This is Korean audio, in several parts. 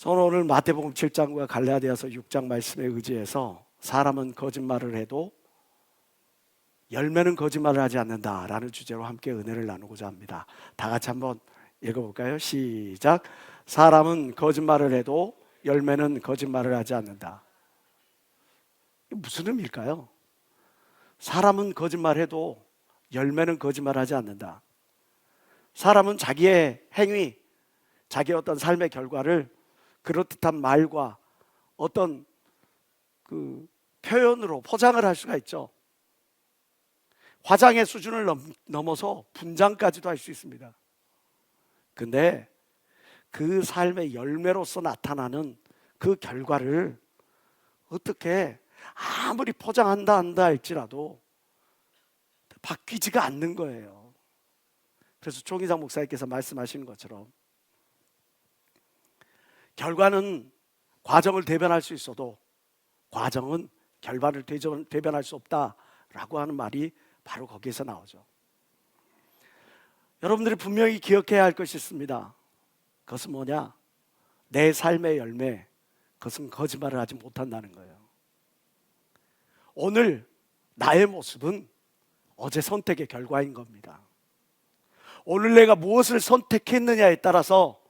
저는 오늘 마태복음 7장과 갈라디아서 6장 말씀에 의지해서 사람은 거짓말을 해도 열매는 거짓말을 하지 않는다라는 주제로 함께 은혜를 나누고자 합니다. 다 같이 한번 읽어볼까요? 시작. 사람은 거짓말을 해도 열매는 거짓말을 하지 않는다. 이게 무슨 의미일까요? 사람은 거짓말해도 열매는 거짓말하지 않는다. 사람은 자기의 행위, 자기의 어떤 삶의 결과를 그럴듯한 말과 어떤 그 표현으로 포장을 할 수가 있죠. 화장의 수준을 넘어서 분장까지도 할 수 있습니다. 근데 그 삶의 열매로서 나타나는 그 결과를 어떻게 아무리 포장한다 할지라도 바뀌지가 않는 거예요. 그래서 총희상 목사님께서 말씀하시는 것처럼 결과는 과정을 대변할 수 있어도 과정은 결과를 대변할 수 없다라고 하는 말이 바로 거기에서 나오죠. 여러분들이 분명히 기억해야 할 것이 있습니다. 그것은 뭐냐? 내 삶의 열매, 그것은 거짓말을 하지 못한다는 거예요. 오늘 나의 모습은 어제 선택의 결과인 겁니다. 오늘 내가 무엇을 선택했느냐에 따라서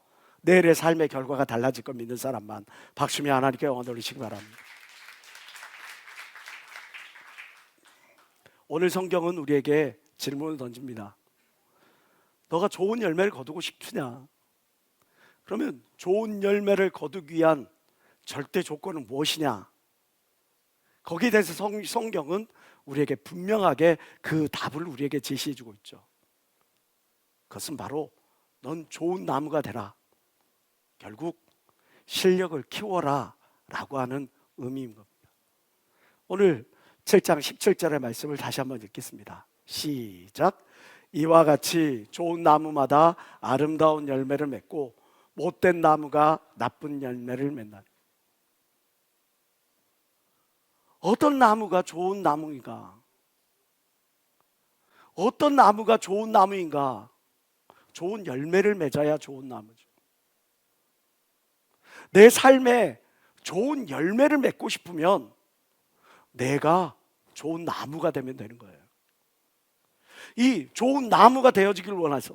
내일의 삶의 결과가 달라질 걸 믿는 사람만 박수며 하나님께 영광 돌리시기 바랍니다. 오늘 성경은 우리에게 질문을 던집니다. 너가 좋은 열매를 거두고 싶으냐? 그러면 좋은 열매를 거두기 위한 절대 조건은 무엇이냐? 거기에 대해서 성경은 우리에게 분명하게 그 답을 우리에게 제시해주고 있죠. 그것은 바로 넌 좋은 나무가 되라. 결국 실력을 키워라 라고 하는 의미인 겁니다. 오늘 7장 17절의 말씀을 다시 한번 읽겠습니다. 시작. 이와 같이 좋은 나무마다 아름다운 열매를 맺고 못된 나무가 나쁜 열매를 맺나니. 어떤 나무가 좋은 나무인가? 어떤 나무가 좋은 나무인가? 좋은 열매를 맺어야 좋은 나무죠. 내 삶에 좋은 열매를 맺고 싶으면 내가 좋은 나무가 되면 되는 거예요. 이 좋은 나무가 되어지길 원해서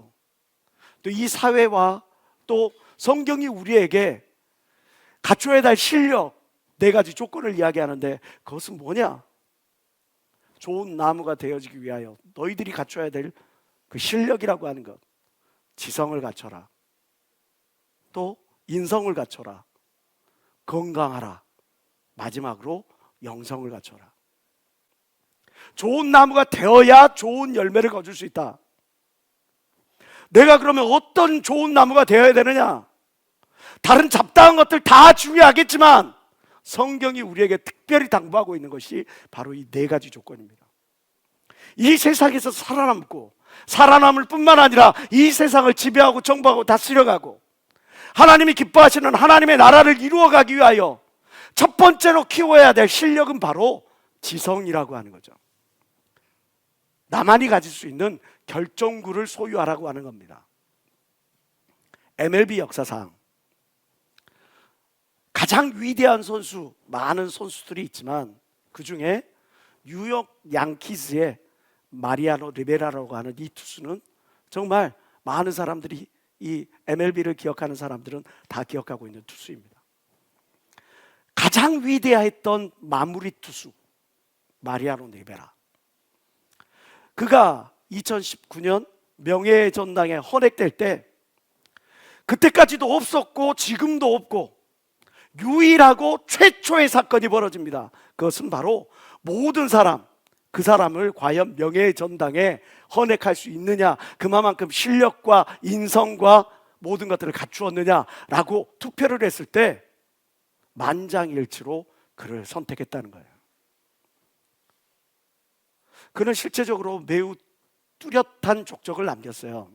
또 이 사회와 또 성경이 우리에게 갖춰야 될 실력 4가지 조건을 이야기하는데 그것은 뭐냐? 좋은 나무가 되어지기 위하여 너희들이 갖춰야 될 그 실력이라고 하는 것, 지성을 갖춰라, 또 인성을 갖춰라, 건강하라, 마지막으로 영성을 갖춰라. 좋은 나무가 되어야 좋은 열매를 거둘 수 있다. 내가 그러면 어떤 좋은 나무가 되어야 되느냐? 다른 잡다한 것들 다 중요하겠지만 성경이 우리에게 특별히 당부하고 있는 것이 바로 이 4가지 조건입니다. 이 세상에서 살아남고 살아남을 뿐만 아니라 이 세상을 지배하고 정복하고 다스려가고 하나님이 기뻐하시는 하나님의 나라를 이루어가기 위하여 첫 번째로 키워야 될 실력은 바로 지성이라고 하는 거죠. 나만이 가질 수 있는 결정구를 소유하라고 하는 겁니다. MLB 역사상 가장 위대한 선수, 많은 선수들이 있지만 그 중에 뉴욕 양키즈의 마리아노 리베라라고 하는 이 투수는 정말 많은 사람들이 이 MLB를 기억하는 사람들은 다 기억하고 있는 투수입니다. 가장 위대했던 마무리 투수 마리아노 리베라. 그가 2019년 명예의 전당에 헌액될 때 그때까지도 없었고 지금도 없고 유일하고 최초의 사건이 벌어집니다. 그것은 바로 모든 사람, 그 사람을 과연 명예의 전당에 헌액할 수 있느냐, 그만큼 실력과 인성과 모든 것들을 갖추었느냐라고 투표를 했을 때 만장일치로 그를 선택했다는 거예요. 그는 실제적으로 매우 뚜렷한 족적을 남겼어요.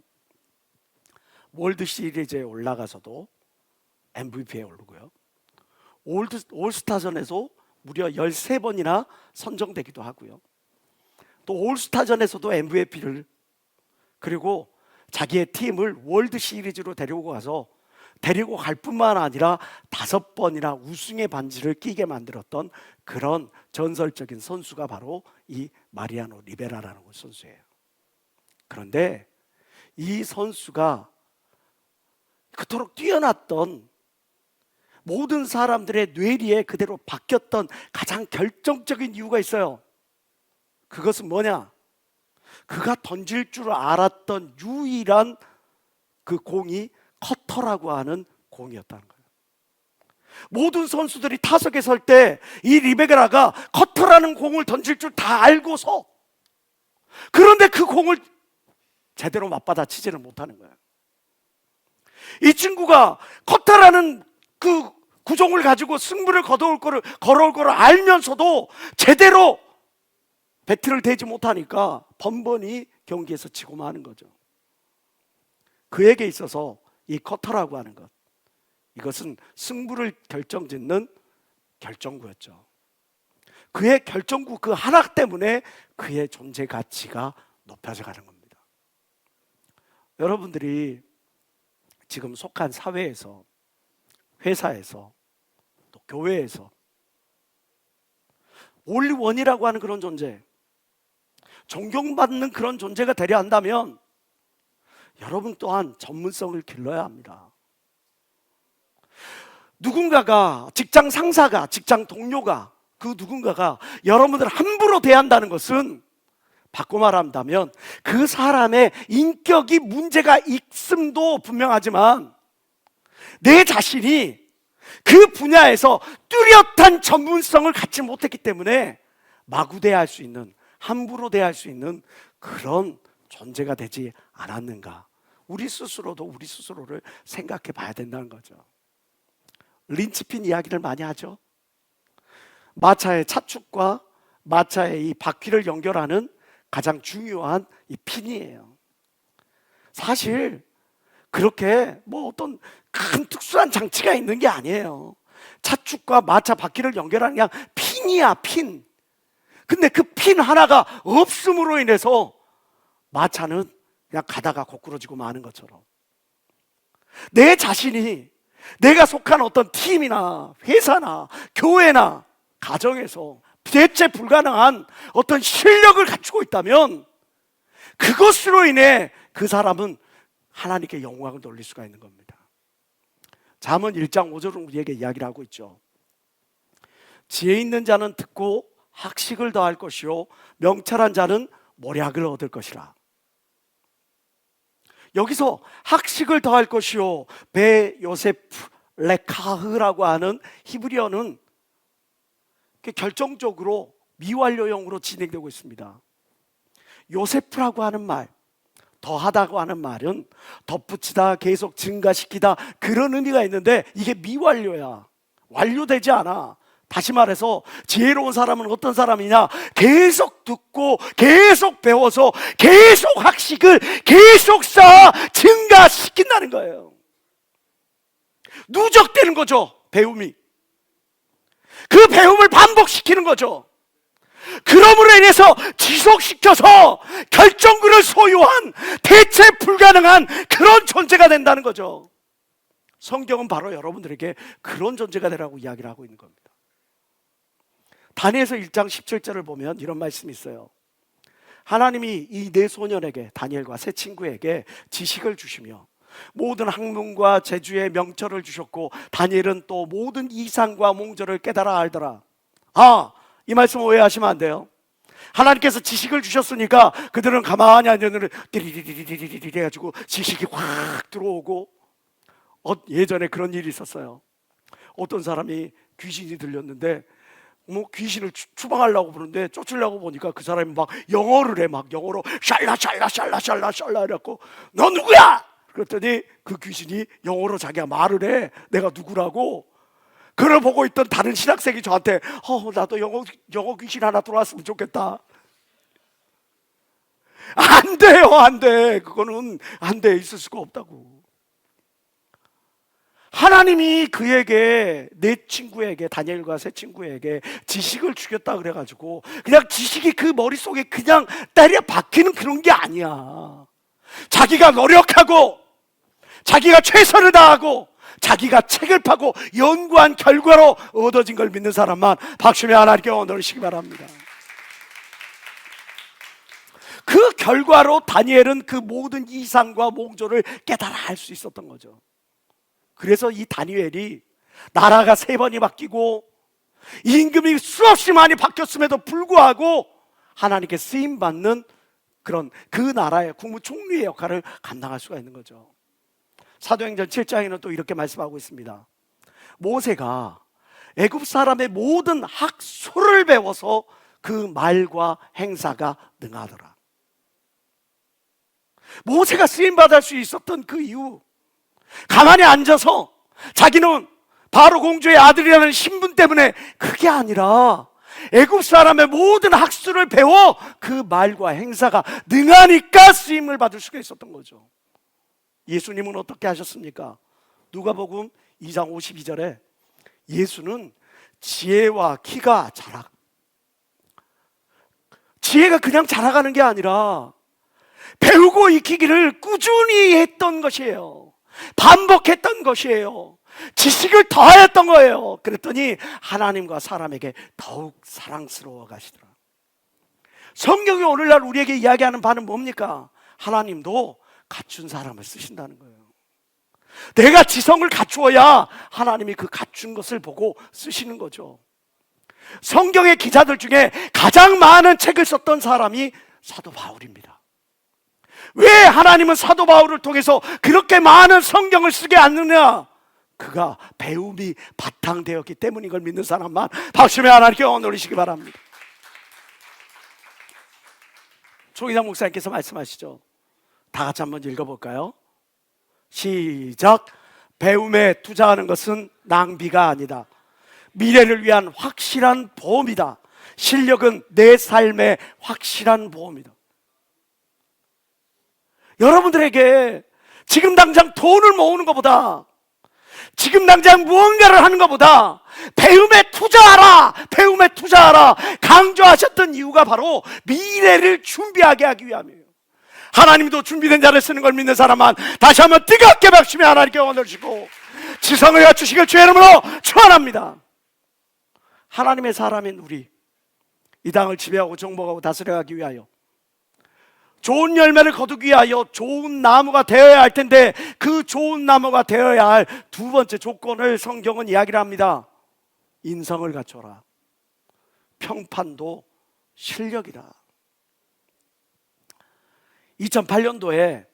월드 시리즈에 올라가서도 MVP에 오르고요, 올스타전에서 무려 13번이나 선정되기도 하고요, 또 올스타전에서도 MVP를, 그리고 자기의 팀을 월드 시리즈로 데려오고 가서 데리고 갈 뿐만 아니라 5번이나 우승의 반지를 끼게 만들었던 그런 전설적인 선수가 바로 이 마리아노 리베라라는 선수예요. 그런데 이 선수가 그토록 뛰어났던, 모든 사람들의 뇌리에 그대로 박혔던 가장 결정적인 이유가 있어요. 그것은 뭐냐? 그가 던질 줄 알았던 유일한 그 공이 커터라고 하는 공이었다는 거예요. 모든 선수들이 타석에 설 때 이 리베라가 커터라는 공을 던질 줄 다 알고서, 그런데 그 공을 제대로 맞받아 치지는 못하는 거예요. 이 친구가 커터라는 그 구종을 가지고 승부를 걸어올 거를 알면서도 제대로 배트를 대지 못하니까 번번이 경기에서 지고 마는 거죠. 그에게 있어서 이 커터라고 하는 것, 이것은 승부를 결정짓는 결정구였죠. 그의 결정구 그 하나 때문에 그의 존재 가치가 높아져 가는 겁니다. 여러분들이 지금 속한 사회에서, 회사에서, 또 교회에서 올리원이라고 하는 그런 존재, 존경받는 그런 존재가 되려 한다면 여러분 또한 전문성을 길러야 합니다. 누군가가, 직장 상사가, 직장 동료가, 그 누군가가 여러분들을 함부로 대한다는 것은, 바꿔 말한다면 그 사람의 인격이 문제가 있음도 분명하지만 내 자신이 그 분야에서 뚜렷한 전문성을 갖지 못했기 때문에 마구 대할 수 있는, 함부로 대할 수 있는 그런 존재가 되지 않았는가. 우리 스스로도 우리 스스로를 생각해 봐야 된다는 거죠. 린치핀 이야기를 많이 하죠. 마차의 차축과 마차의 이 바퀴를 연결하는 가장 중요한 이 핀이에요. 사실 그렇게 뭐 어떤 큰 특수한 장치가 있는 게 아니에요. 차축과 마차 바퀴를 연결하는 그냥 핀이야, 핀. 근데 그 핀 하나가 없음으로 인해서 마차는 그냥 가다가 거꾸러지고 마는 것처럼, 내 자신이 내가 속한 어떤 팀이나 회사나 교회나 가정에서 대체 불가능한 어떤 실력을 갖추고 있다면 그것으로 인해 그 사람은 하나님께 영광을 돌릴 수가 있는 겁니다. 잠언 1장 5절은 우리에게 이야기를 하고 있죠. 지혜 있는 자는 듣고 학식을 더할 것이요 명철한 자는 모략을 얻을 것이라. 여기서 학식을 더할 것이요, 베 요세프 레카흐라고 하는 히브리어는 결정적으로 미완료형으로 진행되고 있습니다. 요세프라고 하는 말, 더하다고 하는 말은 덧붙이다, 계속 증가시키다, 그런 의미가 있는데 이게 미완료야. 완료되지 않아. 다시 말해서 지혜로운 사람은 어떤 사람이냐? 계속 듣고 계속 배워서 계속 학식을 계속 쌓아 증가시킨다는 거예요. 누적되는 거죠, 배움이. 그 배움을 반복시키는 거죠. 그러므로 인해서 지속시켜서 결정구를 소유한 대체 불가능한 그런 존재가 된다는 거죠. 성경은 바로 여러분들에게 그런 존재가 되라고 이야기를 하고 있는 겁니다. 다니엘서 1장 17절을 보면 이런 말씀이 있어요. 하나님이 이 네 소년에게, 다니엘과 세 친구에게 지식을 주시며 모든 학문과 재주의 명철을 주셨고 다니엘은 또 모든 이상과 몽절을 깨달아 알더라. 이 말씀 오해하시면 안 돼요. 하나님께서 지식을 주셨으니까 그들은 가만히 앉았는데 띠리리리리리리 해가지고 지식이 확 들어오고, 예전에 그런 일이 있었어요. 어떤 사람이 귀신이 들렸는데 귀신을 추방하려고 부르는데 쫓으려고 보니까 그 사람이 막 영어를 해. 막 영어로 샬라 이래갖고 너 누구야? 그랬더니 그 귀신이 영어로 자기가 말을 해. 내가 누구라고. 그걸 보고 있던 다른 신학생이 저한테 나도 영어 귀신 하나 들어왔으면 좋겠다. 안 돼요, 안 돼. 그거는 안 돼. 있을 수가 없다고. 하나님이 그에게, 내 친구에게, 다니엘과 세 친구에게 지식을 주겠다 그래가지고 그냥 지식이 그 머릿속에 그냥 때려 박히는 그런 게 아니야. 자기가 노력하고 자기가 최선을 다하고 자기가 책을 파고 연구한 결과로 얻어진 걸 믿는 사람만 박수며 하나님께 얻으시기 바랍니다. 그 결과로 다니엘은 그 모든 이상과 몽조를 깨달아 알 수 있었던 거죠. 그래서 이 다니엘이 나라가 3번이 바뀌고 임금이 수없이 많이 바뀌었음에도 불구하고 하나님께 쓰임받는 그런 그 나라의 국무총리의 역할을 감당할 수가 있는 거죠. 사도행전 7장에는 또 이렇게 말씀하고 있습니다. 모세가 애굽 사람의 모든 학소를 배워서 그 말과 행사가 능하더라. 모세가 쓰임받을 수 있었던 그 이유, 가만히 앉아서 자기는 바로 공주의 아들이라는 신분 때문에 그게 아니라 애굽 사람의 모든 학술을 배워 그 말과 행사가 능하니까 쓰임을 받을 수가 있었던 거죠. 예수님은 어떻게 하셨습니까? 누가복음 2장 52절에 예수는 지혜와 키가 지혜가 그냥 자라가는 게 아니라 배우고 익히기를 꾸준히 했던 것이에요. 반복했던 것이에요. 지식을 더하였던 거예요. 그랬더니 하나님과 사람에게 더욱 사랑스러워 가시더라. 성경이 오늘날 우리에게 이야기하는 바는 뭡니까? 하나님도 갖춘 사람을 쓰신다는 거예요. 내가 지성을 갖추어야 하나님이 그 갖춘 것을 보고 쓰시는 거죠. 성경의 기자들 중에 가장 많은 책을 썼던 사람이 사도 바울입니다. 왜 하나님은 사도 바울을 통해서 그렇게 많은 성경을 쓰게 않느냐? 그가 배움이 바탕되었기 때문인 걸 믿는 사람만 박수며 하나님께 올리시기 바랍니다. 조기상 목사님께서 말씀하시죠. 다 같이 한번 읽어볼까요? 시작. 배움에 투자하는 것은 낭비가 아니다. 미래를 위한 확실한 보험이다. 실력은 내 삶의 확실한 보험이다. 여러분들에게 지금 당장 돈을 모으는 것보다, 지금 당장 무언가를 하는 것보다 배움에 투자하라, 배움에 투자하라 강조하셨던 이유가 바로 미래를 준비하게 하기 위함이에요. 하나님도 준비된 자를 쓰는 걸 믿는 사람만 다시 한번 뜨겁게 박수며 하나님께 원을 주시고 지성을 갖추시길 주의 이름으로 축원합니다. 하나님의 사람인 우리, 이 땅을 지배하고 정복하고 다스려가기 위하여 좋은 열매를 거두기 위하여 좋은 나무가 되어야 할 텐데, 그 좋은 나무가 되어야 할 두 번째 조건을 성경은 이야기를 합니다. 인성을 갖춰라. 평판도 실력이라. 2008년도에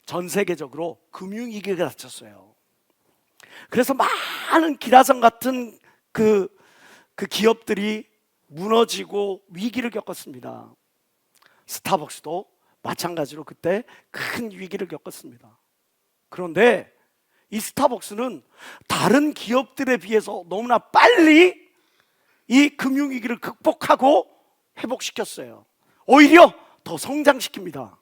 전 세계적으로 금융위기가 닥쳤어요. 그래서 많은 기라성 같은 그 기업들이 무너지고 위기를 겪었습니다. 스타벅스도 마찬가지로 그때 큰 위기를 겪었습니다. 그런데 이 스타벅스는 다른 기업들에 비해서 너무나 빨리 이 금융위기를 극복하고 회복시켰어요. 오히려 더 성장시킵니다.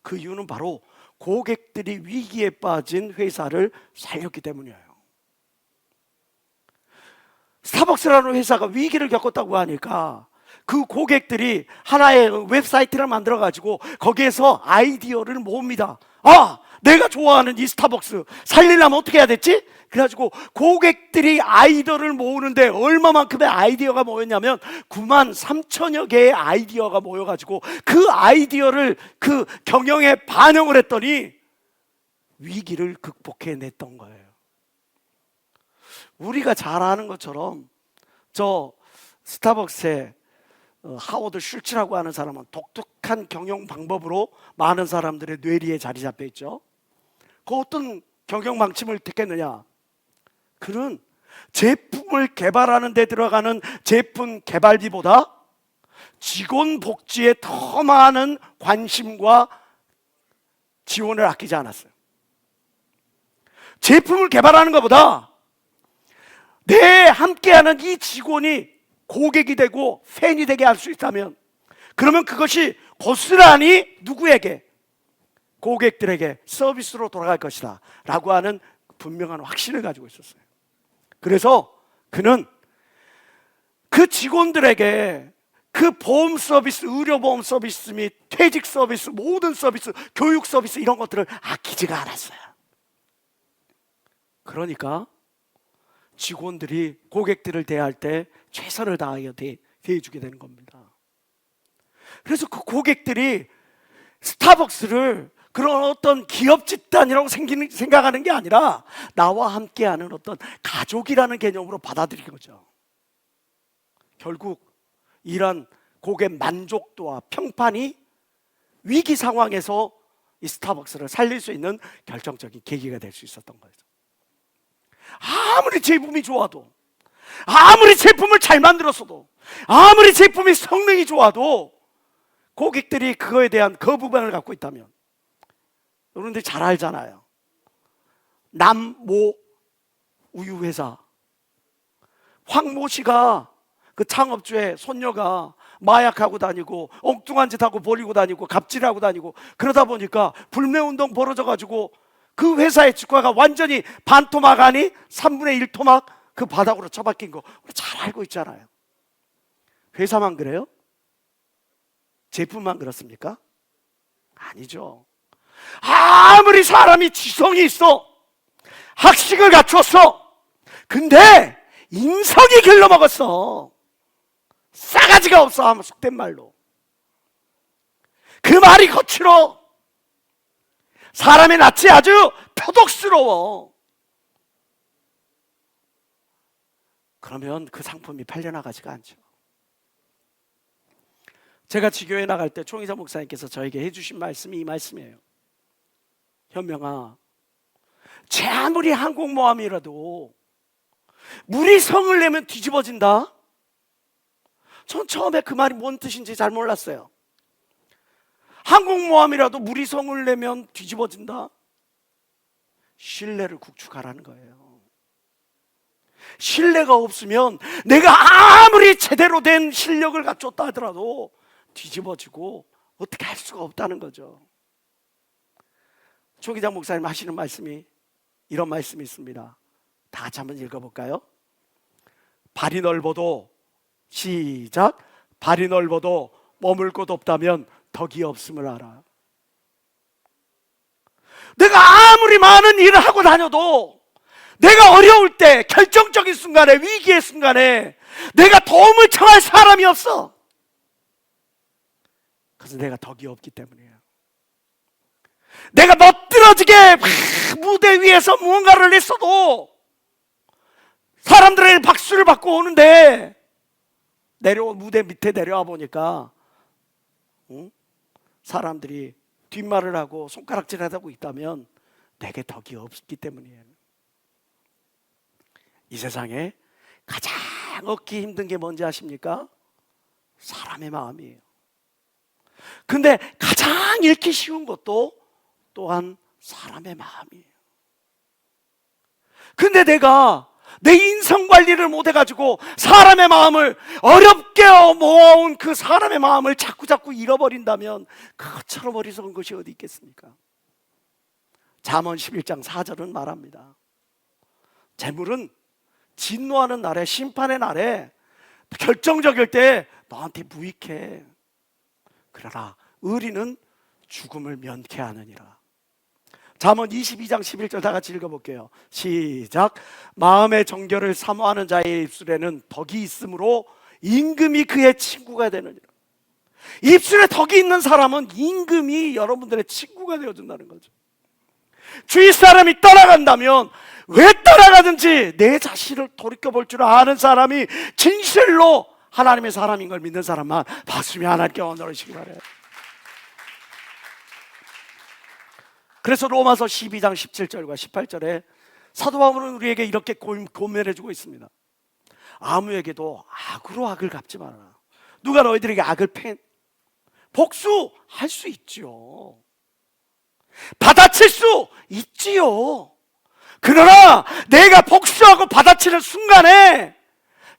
그 이유는 바로 고객들이 위기에 빠진 회사를 살렸기 때문이에요. 스타벅스라는 회사가 위기를 겪었다고 하니까 그 고객들이 하나의 웹사이트를 만들어 가지고 거기에서 아이디어를 모읍니다. 아, 내가 좋아하는 이 스타벅스 살리려면 어떻게 해야 됐지? 그래가지고 고객들이 아이디어를 모으는데 얼마만큼의 아이디어가 모였냐면 9만 3천여 개의 아이디어가 모여가지고 그 아이디어를 그 경영에 반영을 했더니 위기를 극복해냈던 거예요. 우리가 잘 아는 것처럼 저 스타벅스의 하워드 슐츠라고 하는 사람은 독특한 경영 방법으로 많은 사람들의 뇌리에 자리 잡혀 있죠. 그 어떤 경영 방침을 택했느냐? 그는 제품을 개발하는 데 들어가는 제품 개발비보다 직원 복지에 더 많은 관심과 지원을 아끼지 않았어요. 제품을 개발하는 것보다 내 함께하는 이 직원이 고객이 되고 팬이 되게 할 수 있다면, 그러면 그것이 고스란히 누구에게? 고객들에게 서비스로 돌아갈 것이다 라고 하는 분명한 확신을 가지고 있었어요. 그래서 그는 그 직원들에게 그 보험 서비스, 의료보험 서비스 및 퇴직 서비스, 모든 서비스, 교육 서비스 이런 것들을 아끼지가 않았어요. 그러니까 직원들이 고객들을 대할 때 최선을 다하여 대해주게 되는 겁니다. 그래서 그 고객들이 스타벅스를 그런 어떤 기업 집단이라고 생각하는 게 아니라 나와 함께하는 어떤 가족이라는 개념으로 받아들이는 거죠. 결국 이런 고객 만족도와 평판이 위기 상황에서 이 스타벅스를 살릴 수 있는 결정적인 계기가 될 수 있었던 거죠. 아무리 제품이 좋아도, 아무리 제품을 잘 만들었어도, 아무리 제품의 성능이 좋아도 고객들이 그거에 대한 거부감을 갖고 있다면, 여러분들 잘 알잖아요. 남모 우유회사, 황모 씨가 그 창업주의 손녀가 마약하고 다니고 엉뚱한 짓 하고 버리고 다니고 갑질하고 다니고 그러다 보니까 불매운동 벌어져가지고 그 회사의 주가가 완전히 반토막 아니 3분의 1 토막 그 바닥으로 처박힌 거 우리 잘 알고 있잖아요. 회사만 그래요? 제품만 그렇습니까? 아니죠. 아무리 사람이 지성이 있어, 학식을 갖추었어, 근데 인성이 길러먹었어. 싸가지가 없어 하면 속된 말로. 그 말이 거칠어. 사람의 낯이 아주 표독스러워. 그러면 그 상품이 팔려나가지가 않죠. 제가 지교회 나갈 때 총희사 목사님께서 저에게 해주신 말씀이 이 말씀이에요. 현명아, 제 아무리 항공모함이라도 물이 성을 내면 뒤집어진다. 전 처음에 그 말이 뭔 뜻인지 잘 몰랐어요. 항공모함이라도 물이 성을 내면 뒤집어진다. 신뢰를 구축하라는 거예요. 신뢰가 없으면 내가 아무리 제대로 된 실력을 갖췄다 하더라도 뒤집어지고 어떻게 할 수가 없다는 거죠. 조기장 목사님 하시는 말씀이 이런 말씀이 있습니다. 다 같이 한번 읽어볼까요? 발이 넓어도 시작. 발이 넓어도 머물 곳 없다면 덕이 없음을 알아. 내가 아무리 많은 일을 하고 다녀도 내가 어려울 때, 결정적인 순간에, 위기의 순간에 내가 도움을 청할 사람이 없어. 그래서 내가 덕이 없기 때문이에요. 내가 멋들어지게 무대 위에서 무언가를 했어도 사람들의 박수를 받고 오는데 무대 밑에 내려와 보니까 사람들이 뒷말을 하고 손가락질하고 있다면 내게 덕이 없기 때문이에요. 이 세상에 가장 얻기 힘든 게 뭔지 아십니까? 사람의 마음이에요. 근데 가장 잃기 쉬운 것도 또한 사람의 마음이에요. 근데 내가 내 인성 관리를 못해가지고 사람의 마음을 어렵게 모아온 그 사람의 마음을 자꾸 잃어버린다면 그것처럼 어리석은 것이 어디 있겠습니까? 잠언 11장 4절은 말합니다. 재물은 진노하는 날에, 심판의 날에, 결정적일 때 너한테 무익해. 그러나 의리는 죽음을 면케하느니라. 잠언 22장 11절 다 같이 읽어볼게요. 시작. 마음의 정결을 사모하는 자의 입술에는 덕이 있으므로 임금이 그의 친구가 되느니라. 입술에 덕이 있는 사람은 임금이 여러분들의 친구가 되어준다는 거죠. 주위 사람이 떠나간다면 왜 떠나가든지 내 자신을 돌이켜볼 줄 아는 사람이 진실로 하나님의 사람인 걸 믿는 사람만 봤으면 하나님께 원하시기 바라요. 그래서 로마서 12장 17절과 18절에 사도 바울은 우리에게 이렇게 고면해주고 있습니다. 아무에게도 악으로 악을 갚지 말아라. 누가 너희들에게 악을 복수할 수 있지요. 받아칠 수 있지요. 그러나 내가 복수하고 받아치는 순간에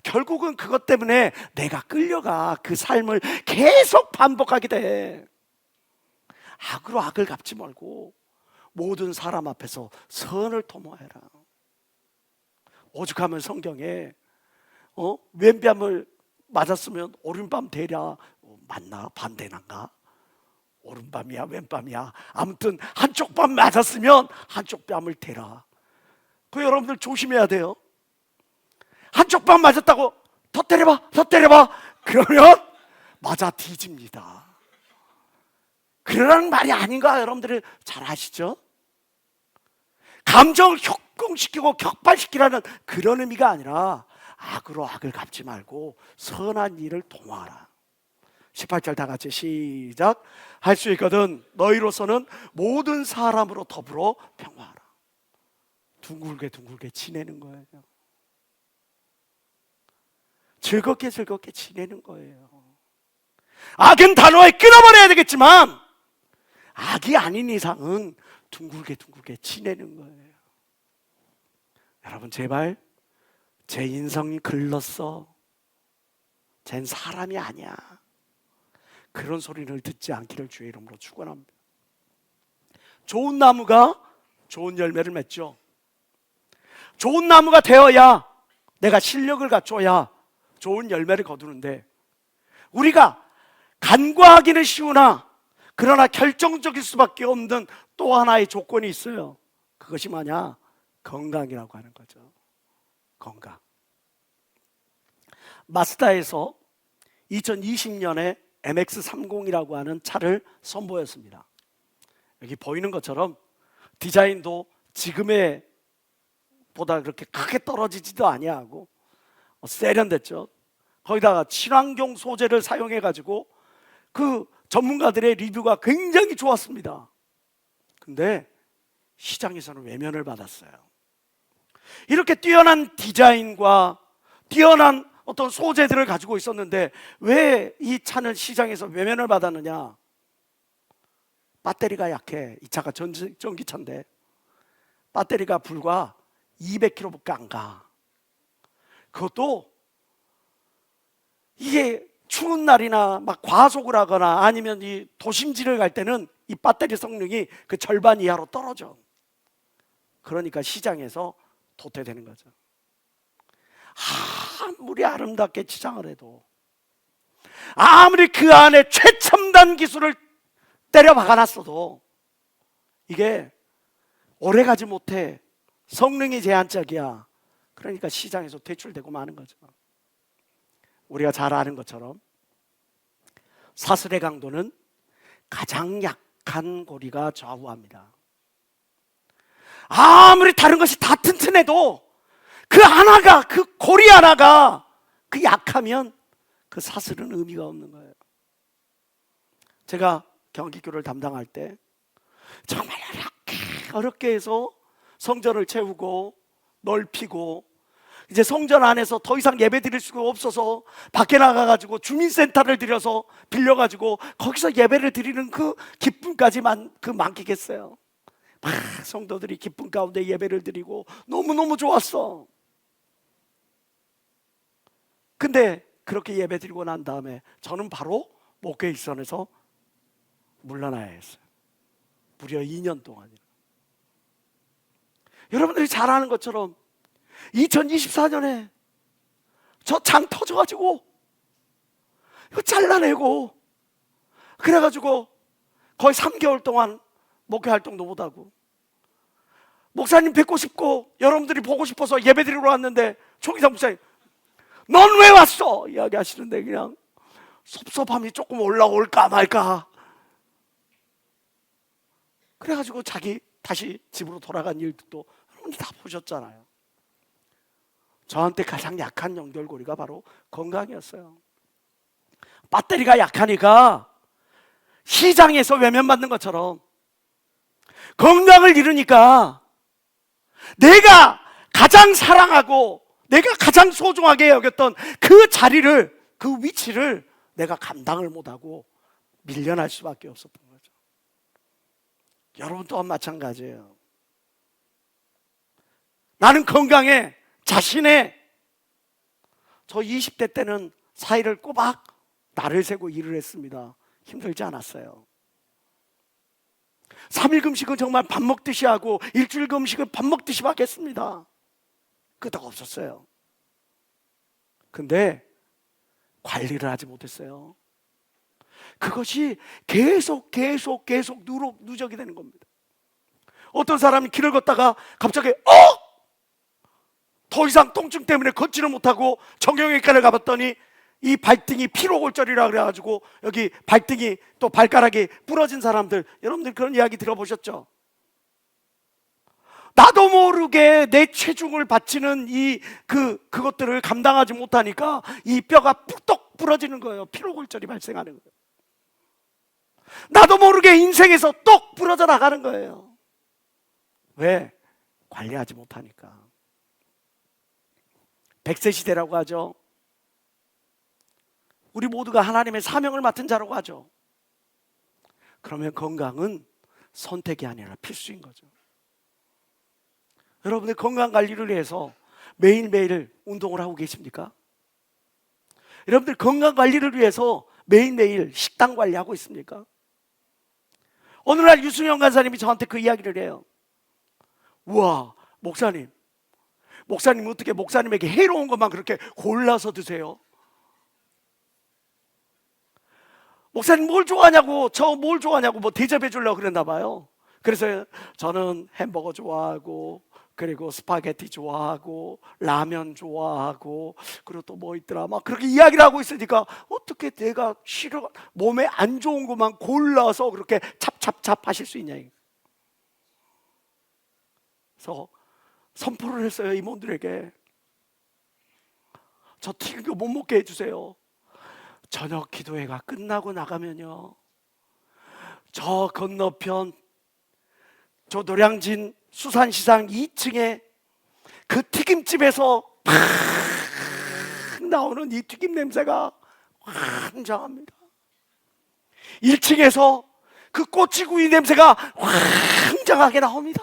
결국은 그것 때문에 내가 끌려가 그 삶을 계속 반복하게 돼. 악으로 악을 갚지 말고 모든 사람 앞에서 선을 도모해라. 오죽하면 성경에 왼뺨을 맞았으면 오른밤 대랴, 맞나? 반대난가? 오른밤이야 왼밤이야, 아무튼 한쪽 뺨 맞았으면 한쪽 뺨을 대라. 그 여러분들 조심해야 돼요. 한쪽 방 맞았다고 더 때려봐, 더 때려봐. 그러면 맞아 뒤집니다. 그러라는 말이 아닌가 여러분들이 잘 아시죠? 감정을 격동시키고 격발시키라는 그런 의미가 아니라 악으로 악을 갚지 말고 선한 일을 도모하라. 18절 다 같이 시작. 할 수 있거든 너희로서는 모든 사람으로 더불어 평화하라. 둥글게 둥글게 지내는 거예요. 즐겁게 즐겁게 지내는 거예요. 악은 단호하게 끊어버려야 되겠지만 악이 아닌 이상은 둥글게 둥글게 지내는 거예요. 여러분 제발 제 인성이 글렀어, 쟨 사람이 아니야, 그런 소리를 듣지 않기를 주의 이름으로 축원합니다. 좋은 나무가 좋은 열매를 맺죠. 좋은 나무가 되어야 내가 실력을 갖춰야 좋은 열매를 거두는데, 우리가 간과하기는 쉬우나 그러나 결정적일 수밖에 없는 또 하나의 조건이 있어요. 그것이 뭐냐? 건강이라고 하는 거죠. 건강. 마스다에서 2020년에 MX-30이라고 하는 차를 선보였습니다. 여기 보이는 것처럼 디자인도 지금의 보다 그렇게 크게 떨어지지도 아니하고 세련됐죠. 거기다가 친환경 소재를 사용해 가지고 그 전문가들의 리뷰가 굉장히 좋았습니다. 근데 시장에서는 외면을 받았어요. 이렇게 뛰어난 디자인과 뛰어난 어떤 소재들을 가지고 있었는데 왜 이 차는 시장에서 외면을 받았느냐? 배터리가 약해. 이 차가 전기차인데 배터리가 불과 200km밖에 안 가. 그것도 이게 추운 날이나 막 과속을 하거나 아니면 이 도심지를 갈 때는 이 배터리 성능이 그 절반 이하로 떨어져. 그러니까 시장에서 도태되는 거죠. 아무리 아름답게 치장을 해도, 아무리 그 안에 최첨단 기술을 때려 박아놨어도 이게 오래가지 못해. 성능이 제한적이야. 그러니까 시장에서 퇴출되고 마는 거죠. 우리가 잘 아는 것처럼 사슬의 강도는 가장 약한 고리가 좌우합니다. 아무리 다른 것이 다 튼튼해도 그 하나가, 그 고리 하나가 그 약하면 그 사슬은 의미가 없는 거예요. 제가 경기교를 담당할 때 정말 어렵게 해서 성전을 채우고 넓히고 이제 성전 안에서 더 이상 예배 드릴 수가 없어서 밖에 나가가지고 주민센터를 들여서 빌려가지고 거기서 예배를 드리는 그 기쁨까지 만끽했어요. 막 성도들이 기쁨 가운데 예배를 드리고 너무너무 좋았어. 근데 그렇게 예배 드리고 난 다음에 저는 바로 목회 일선에서 물러나야 했어요. 무려 2년 동안이나. 여러분들이 잘 아는 것처럼 2024년에 저 장 터져가지고 이거 잘라내고 그래가지고 거의 3개월 동안 목회 활동도 못하고, 목사님 뵙고 싶고 여러분들이 보고 싶어서 예배 드리러 왔는데 총이상 목사님 넌 왜 왔어? 이야기하시는데 그냥 섭섭함이 조금 올라올까 말까. 그래가지고 자기 다시 집으로 돌아간 일도 여러분들 다 보셨잖아요. 저한테 가장 약한 연결고리가 바로 건강이었어요. 배터리가 약하니까 시장에서 외면받는 것처럼 건강을 잃으니까 내가 가장 사랑하고 내가 가장 소중하게 여겼던 그 자리를, 그 위치를 내가 감당을 못하고 밀려날 수밖에 없었던 거죠. 여러분 또한 마찬가지예요. 나는 건강해, 자신의, 저 20대 때는 사일을 꼬박 날을 새고 일을 했습니다. 힘들지 않았어요. 3일 금식은 정말 밥 먹듯이 하고 일주일 금식은 밥 먹듯이 막 했습니다. 끄떡 없었어요. 근데 관리를 하지 못했어요. 그것이 계속 누적이 되는 겁니다. 어떤 사람이 길을 걷다가 갑자기 더 이상 통증 때문에 걷지를 못하고 정형외과를 가봤더니 이 발등이 피로골절이라 그래가지고 여기 발등이 또 발가락이 부러진 사람들, 여러분들 그런 이야기 들어보셨죠? 나도 모르게 내 체중을 받치는 그것들을 감당하지 못하니까 이 뼈가 뚝뚝 부러지는 거예요. 피로골절이 발생하는 거예요. 나도 모르게 인생에서 똑 부러져 나가는 거예요. 왜? 관리하지 못하니까. 100세 시대라고 하죠. 우리 모두가 하나님의 사명을 맡은 자라고 하죠. 그러면 건강은 선택이 아니라 필수인 거죠. 여러분의 건강 관리를 위해서 매일매일 운동을 하고 계십니까? 여러분들 건강 관리를 위해서 매일매일 식단 관리하고 있습니까? 어느 날 유승현 간사님이 저한테 그 이야기를 해요. 우와, 목사님 어떻게 목사님에게 해로운 것만 그렇게 골라서 드세요? 목사님 뭘 좋아하냐고, 저 뭘 좋아하냐고 뭐 대접해 주려고 그랬나 봐요. 그래서 저는 햄버거 좋아하고, 그리고 스파게티 좋아하고, 라면 좋아하고, 그리고 또 뭐 있더라 막 그렇게 이야기를 하고 있으니까 어떻게 내가 싫어, 몸에 안 좋은 것만 골라서 그렇게 찹찹찹 하실 수 있냐. 그래서 선포를 했어요. 이모들에게 저 튀긴 거 못 먹게 해주세요. 저녁 기도회가 끝나고 나가면요, 저 건너편 저 노량진 수산시장 2층에 그 튀김집에서 팍 나오는 이 튀김 냄새가 환장합니다. 1층에서 그 꼬치구이 냄새가 환장하게 나옵니다.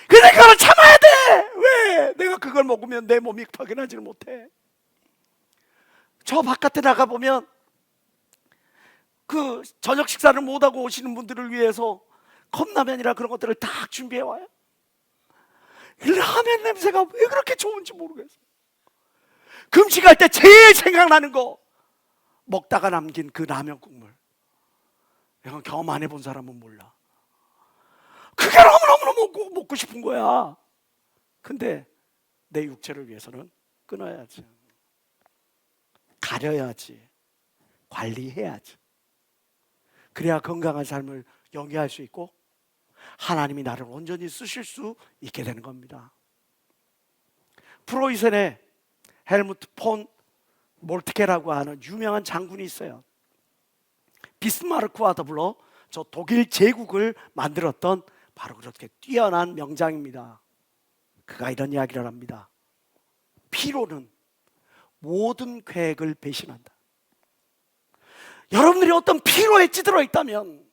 근데 그걸 참아야 돼. 왜? 내가 그걸 먹으면 내 몸이 확인하지를 못해. 저 바깥에 나가보면 그 저녁 식사를 못하고 오시는 분들을 위해서 컵라면이라 그런 것들을 다 준비해와요. 라면 냄새가 왜 그렇게 좋은지 모르겠어요. 금식할 때 제일 생각나는 거, 먹다가 남긴 그 라면 국물. 이건 경험 안 해본 사람은 몰라. 그게 너무너무 먹고 싶은 거야. 근데 내 육체를 위해서는 끊어야지, 가려야지, 관리해야지. 그래야 건강한 삶을 영위할 수 있고 하나님이 나를 온전히 쓰실 수 있게 되는 겁니다. 프로이센의 헬무트 폰 몰트케라고 하는 유명한 장군이 있어요. 비스마르크와 더불어 저 독일 제국을 만들었던 바로 그렇게 뛰어난 명장입니다. 그가 이런 이야기를 합니다. 피로는 모든 계획을 배신한다. 여러분들이 어떤 피로에 찌들어 있다면,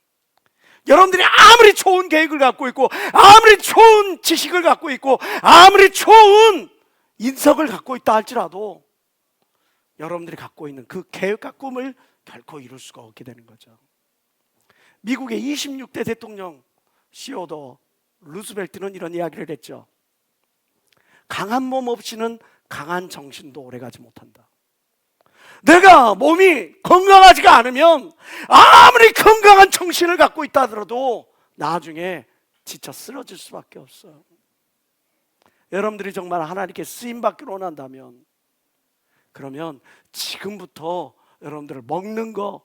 여러분들이 아무리 좋은 계획을 갖고 있고, 아무리 좋은 지식을 갖고 있고, 아무리 좋은 인성을 갖고 있다 할지라도 여러분들이 갖고 있는 그 계획과 꿈을 결코 이룰 수가 없게 되는 거죠. 미국의 26대 대통령 시오더 루스벨트는 이런 이야기를 했죠. 강한 몸 없이는 강한 정신도 오래가지 못한다. 내가 몸이 건강하지가 않으면 아무리 건강한 정신을 갖고 있다 하더라도 나중에 지쳐 쓰러질 수밖에 없어요. 여러분들이 정말 하나님께 쓰임받기를 원한다면, 그러면 지금부터 여러분들을 먹는 거,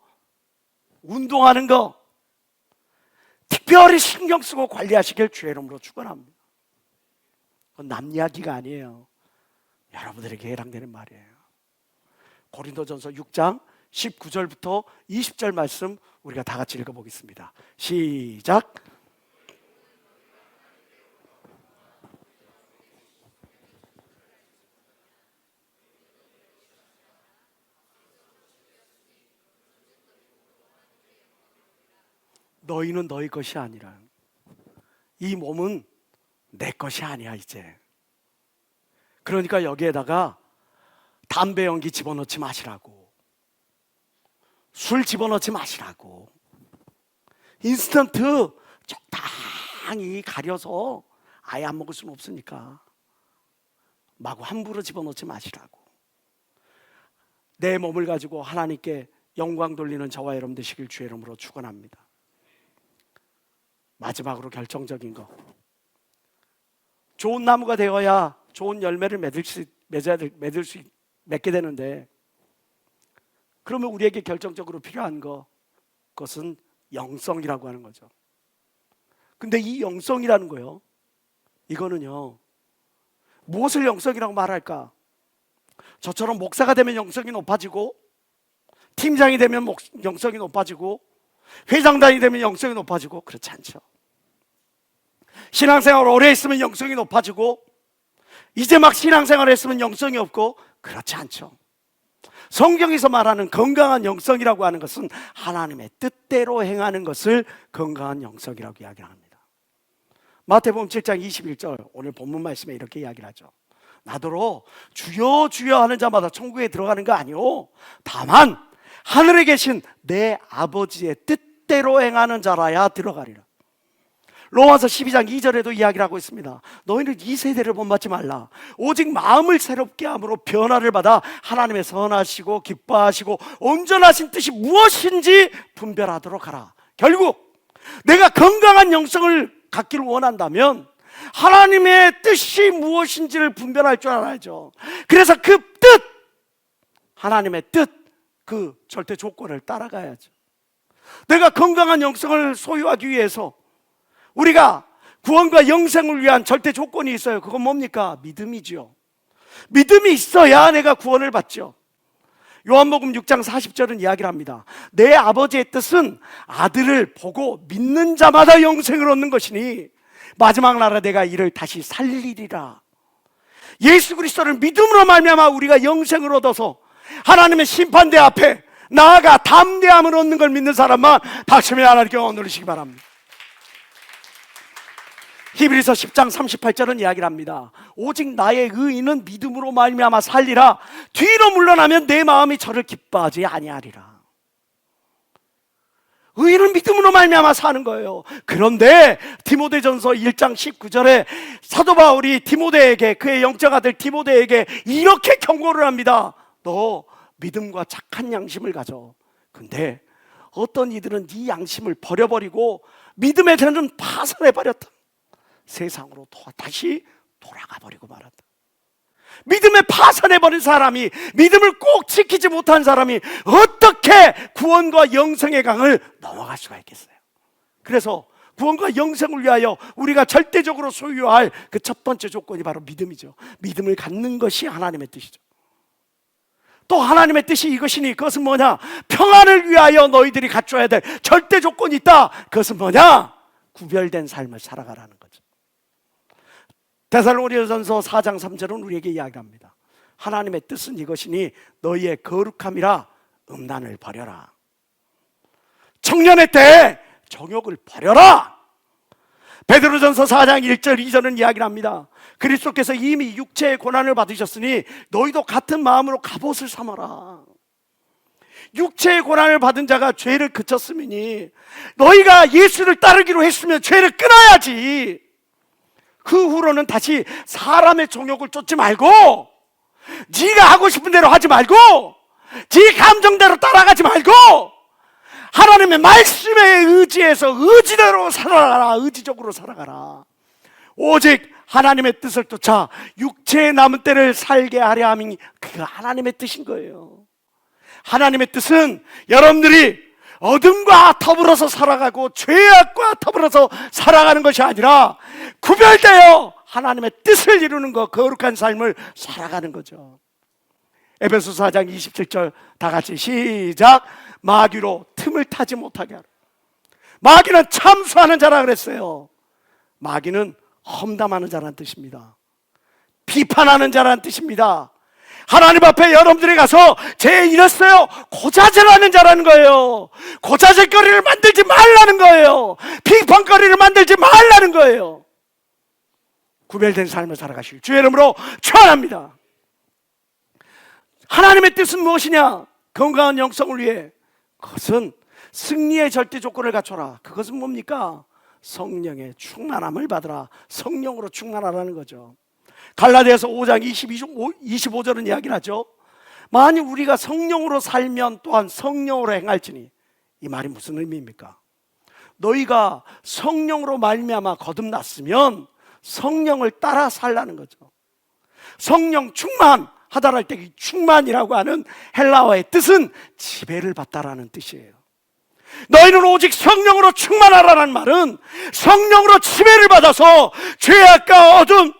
운동하는 거 특별히 신경 쓰고 관리하시길 주의 이름으로 축원합니다. 그건 남 이야기가 아니에요. 여러분들에게 해당되는 말이에요. 고린도전서 6장 19절부터 20절 말씀 우리가 다 같이 읽어보겠습니다. 시작. 너희는 너희 것이 아니라, 이 몸은 내 것이 아니야 이제. 그러니까 여기에다가 담배 연기 집어넣지 마시라고, 술 집어넣지 마시라고, 인스턴트 적당히 가려서 아예 안 먹을 수는 없으니까 마구 함부로 집어넣지 마시라고. 내 몸을 가지고 하나님께 영광 돌리는 저와 여러분 되시길 주의 이름으로 축원합니다. 마지막으로 결정적인 거, 좋은 나무가 되어야 좋은 열매를 맺게 되는데, 그러면 우리에게 결정적으로 필요한 그것은 영성이라고 하는 거죠. 근데 이 영성이라는 거요, 이거는요, 무엇을 영성이라고 말할까? 저처럼 목사가 되면 영성이 높아지고, 팀장이 되면 영성이 높아지고, 회장단이 되면 영성이 높아지고, 그렇지 않죠. 신앙생활 오래 했으면 영성이 높아지고, 이제 막 신앙생활 했으면 영성이 없고, 그렇지 않죠. 성경에서 말하는 건강한 영성이라고 하는 것은 하나님의 뜻대로 행하는 것을 건강한 영성이라고 이야기합니다. 마태복음 7장 21절, 오늘 본문 말씀에 이렇게 이야기를 하죠. 나더러 주여 주여 하는 자마다 천국에 들어가는 거 아니오, 다만 하늘에 계신 내 아버지의 뜻대로 행하는 자라야 들어가리라. 로마서 12장 2절에도 이야기를 하고 있습니다. 너희는 이 세대를 본받지 말라. 오직 마음을 새롭게 함으로 변화를 받아 하나님의 선하시고 기뻐하시고 온전하신 뜻이 무엇인지 분별하도록 하라. 결국 내가 건강한 영성을 갖기를 원한다면 하나님의 뜻이 무엇인지를 분별할 줄 알아야죠. 그래서 그 뜻, 하나님의 뜻, 그 절대 조건을 따라가야죠. 내가 건강한 영성을 소유하기 위해서 우리가 구원과 영생을 위한 절대 조건이 있어요. 그건 뭡니까? 믿음이죠. 믿음이 있어야 내가 구원을 받죠. 요한복음 6장 40절은 이야기를 합니다. 내 아버지의 뜻은 아들을 보고 믿는 자마다 영생을 얻는 것이니 마지막 날에 내가 이를 다시 살리리라. 예수 그리스도를 믿음으로 말미암아 우리가 영생을 얻어서 하나님의 심판대 앞에 나아가 담대함을 얻는 걸 믿는 사람만 박수며 하나님께 누리시기 바랍니다. 히브리서 10장 38절은 이야기를 합니다. 오직 나의 의인은 믿음으로 말미암아 살리라. 뒤로 물러나면 내 마음이 저를 기뻐하지 아니하리라. 의인은 믿음으로 말미암아 사는 거예요. 그런데 디모데전서 1장 19절에 사도 바울이 디모데에게, 그의 영적 아들 디모데에게 이렇게 경고를 합니다. 너 믿음과 착한 양심을 가져. 근데 어떤 이들은 이 양심을 버려버리고 믿음의 전은 파산해버렸다. 세상으로 다시 돌아가 버리고 말았다. 믿음에 파산해버린 사람이, 믿음을 꼭 지키지 못한 사람이 어떻게 구원과 영생의 강을 넘어갈 수가 있겠어요? 그래서 구원과 영생을 위하여 우리가 절대적으로 소유할 그 첫 번째 조건이 바로 믿음이죠. 믿음을 갖는 것이 하나님의 뜻이죠. 또 하나님의 뜻이 이것이니 그것은 뭐냐? 평안을 위하여 너희들이 갖춰야 될 절대 조건이 있다. 그것은 뭐냐? 구별된 삶을 살아가라는 거죠. 데살로니가전서 4장 3절은 우리에게 이야기합니다. 하나님의 뜻은 이것이니 너희의 거룩함이라 음란을 버려라. 청년의 때에 정욕을 버려라. 베드로전서 4장 1절 2절은 이야기를 합니다. 그리스도께서 이미 육체의 고난을 받으셨으니 너희도 같은 마음으로 갑옷을 삼아라. 육체의 고난을 받은 자가 죄를 그쳤으니 너희가 예수를 따르기로 했으면 죄를 끊어야지. 그 후로는 다시 사람의 정욕을 쫓지 말고, 네가 하고 싶은 대로 하지 말고, 네 감정대로 따라가지 말고 하나님의 말씀에 의지해서 의지대로 살아가라. 의지적으로 살아가라. 오직 하나님의 뜻을 쫓아 육체의 남은 때를 살게 하려 함이 그가 하나님의 뜻인 거예요. 하나님의 뜻은 여러분들이 어둠과 더불어서 살아가고 죄악과 더불어서 살아가는 것이 아니라 구별되어 하나님의 뜻을 이루는 것, 거룩한 삶을 살아가는 거죠. 에베소서 4장 27절 다 같이 시작. 마귀로 틈을 타지 못하게 하라. 마귀는 참수하는 자라 그랬어요. 마귀는 험담하는 자라는 뜻입니다. 비판하는 자라는 뜻입니다. 하나님 앞에 여러분들이 가서 쟤 이랬어요, 고자질하는 자라는 거예요. 고자질거리를 만들지 말라는 거예요. 비판거리를 만들지 말라는 거예요. 구별된 삶을 살아가실 주의 이름으로 축원합니다. 하나님의 뜻은 무엇이냐? 건강한 영성을 위해 그것은 승리의 절대 조건을 갖춰라. 그것은 뭡니까? 성령의 충만함을 받으라. 성령으로 충만하라는 거죠. 갈라디아서 5장 25절은 이야기를 하죠. 만일 우리가 성령으로 살면 또한 성령으로 행할지니. 이 말이 무슨 의미입니까? 너희가 성령으로 말미암아 거듭났으면 성령을 따라 살라는 거죠. 성령 충만하다랄 때 충만이라고 하는 헬라어의 뜻은 지배를 받다라는 뜻이에요. 너희는 오직 성령으로 충만하라는 말은 성령으로 지배를 받아서 죄악과 어둠,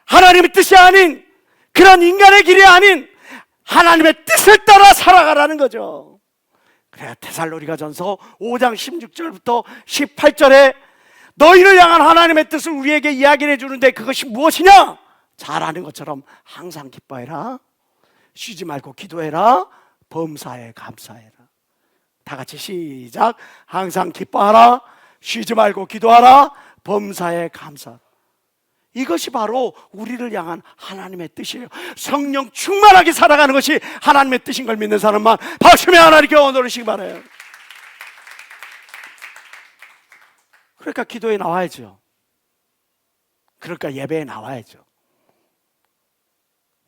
하나님의 뜻이 아닌 그런 인간의 길이 아닌 하나님의 뜻을 따라 살아가라는 거죠. 그래야 데살로니가전서 5장 16절부터 18절에 너희를 향한 하나님의 뜻을 우리에게 이야기해 주는데 그것이 무엇이냐? 잘 아는 것처럼 항상 기뻐해라, 쉬지 말고 기도해라, 범사에 감사해라. 다 같이 시작. 항상 기뻐하라, 쉬지 말고 기도하라, 범사에 감사. 이것이 바로 우리를 향한 하나님의 뜻이에요. 성령 충만하게 살아가는 것이 하나님의 뜻인 걸 믿는 사람만 박수며 하나님께 원하시기 바라요. 그러니까 기도에 나와야죠. 그러니까 예배에 나와야죠.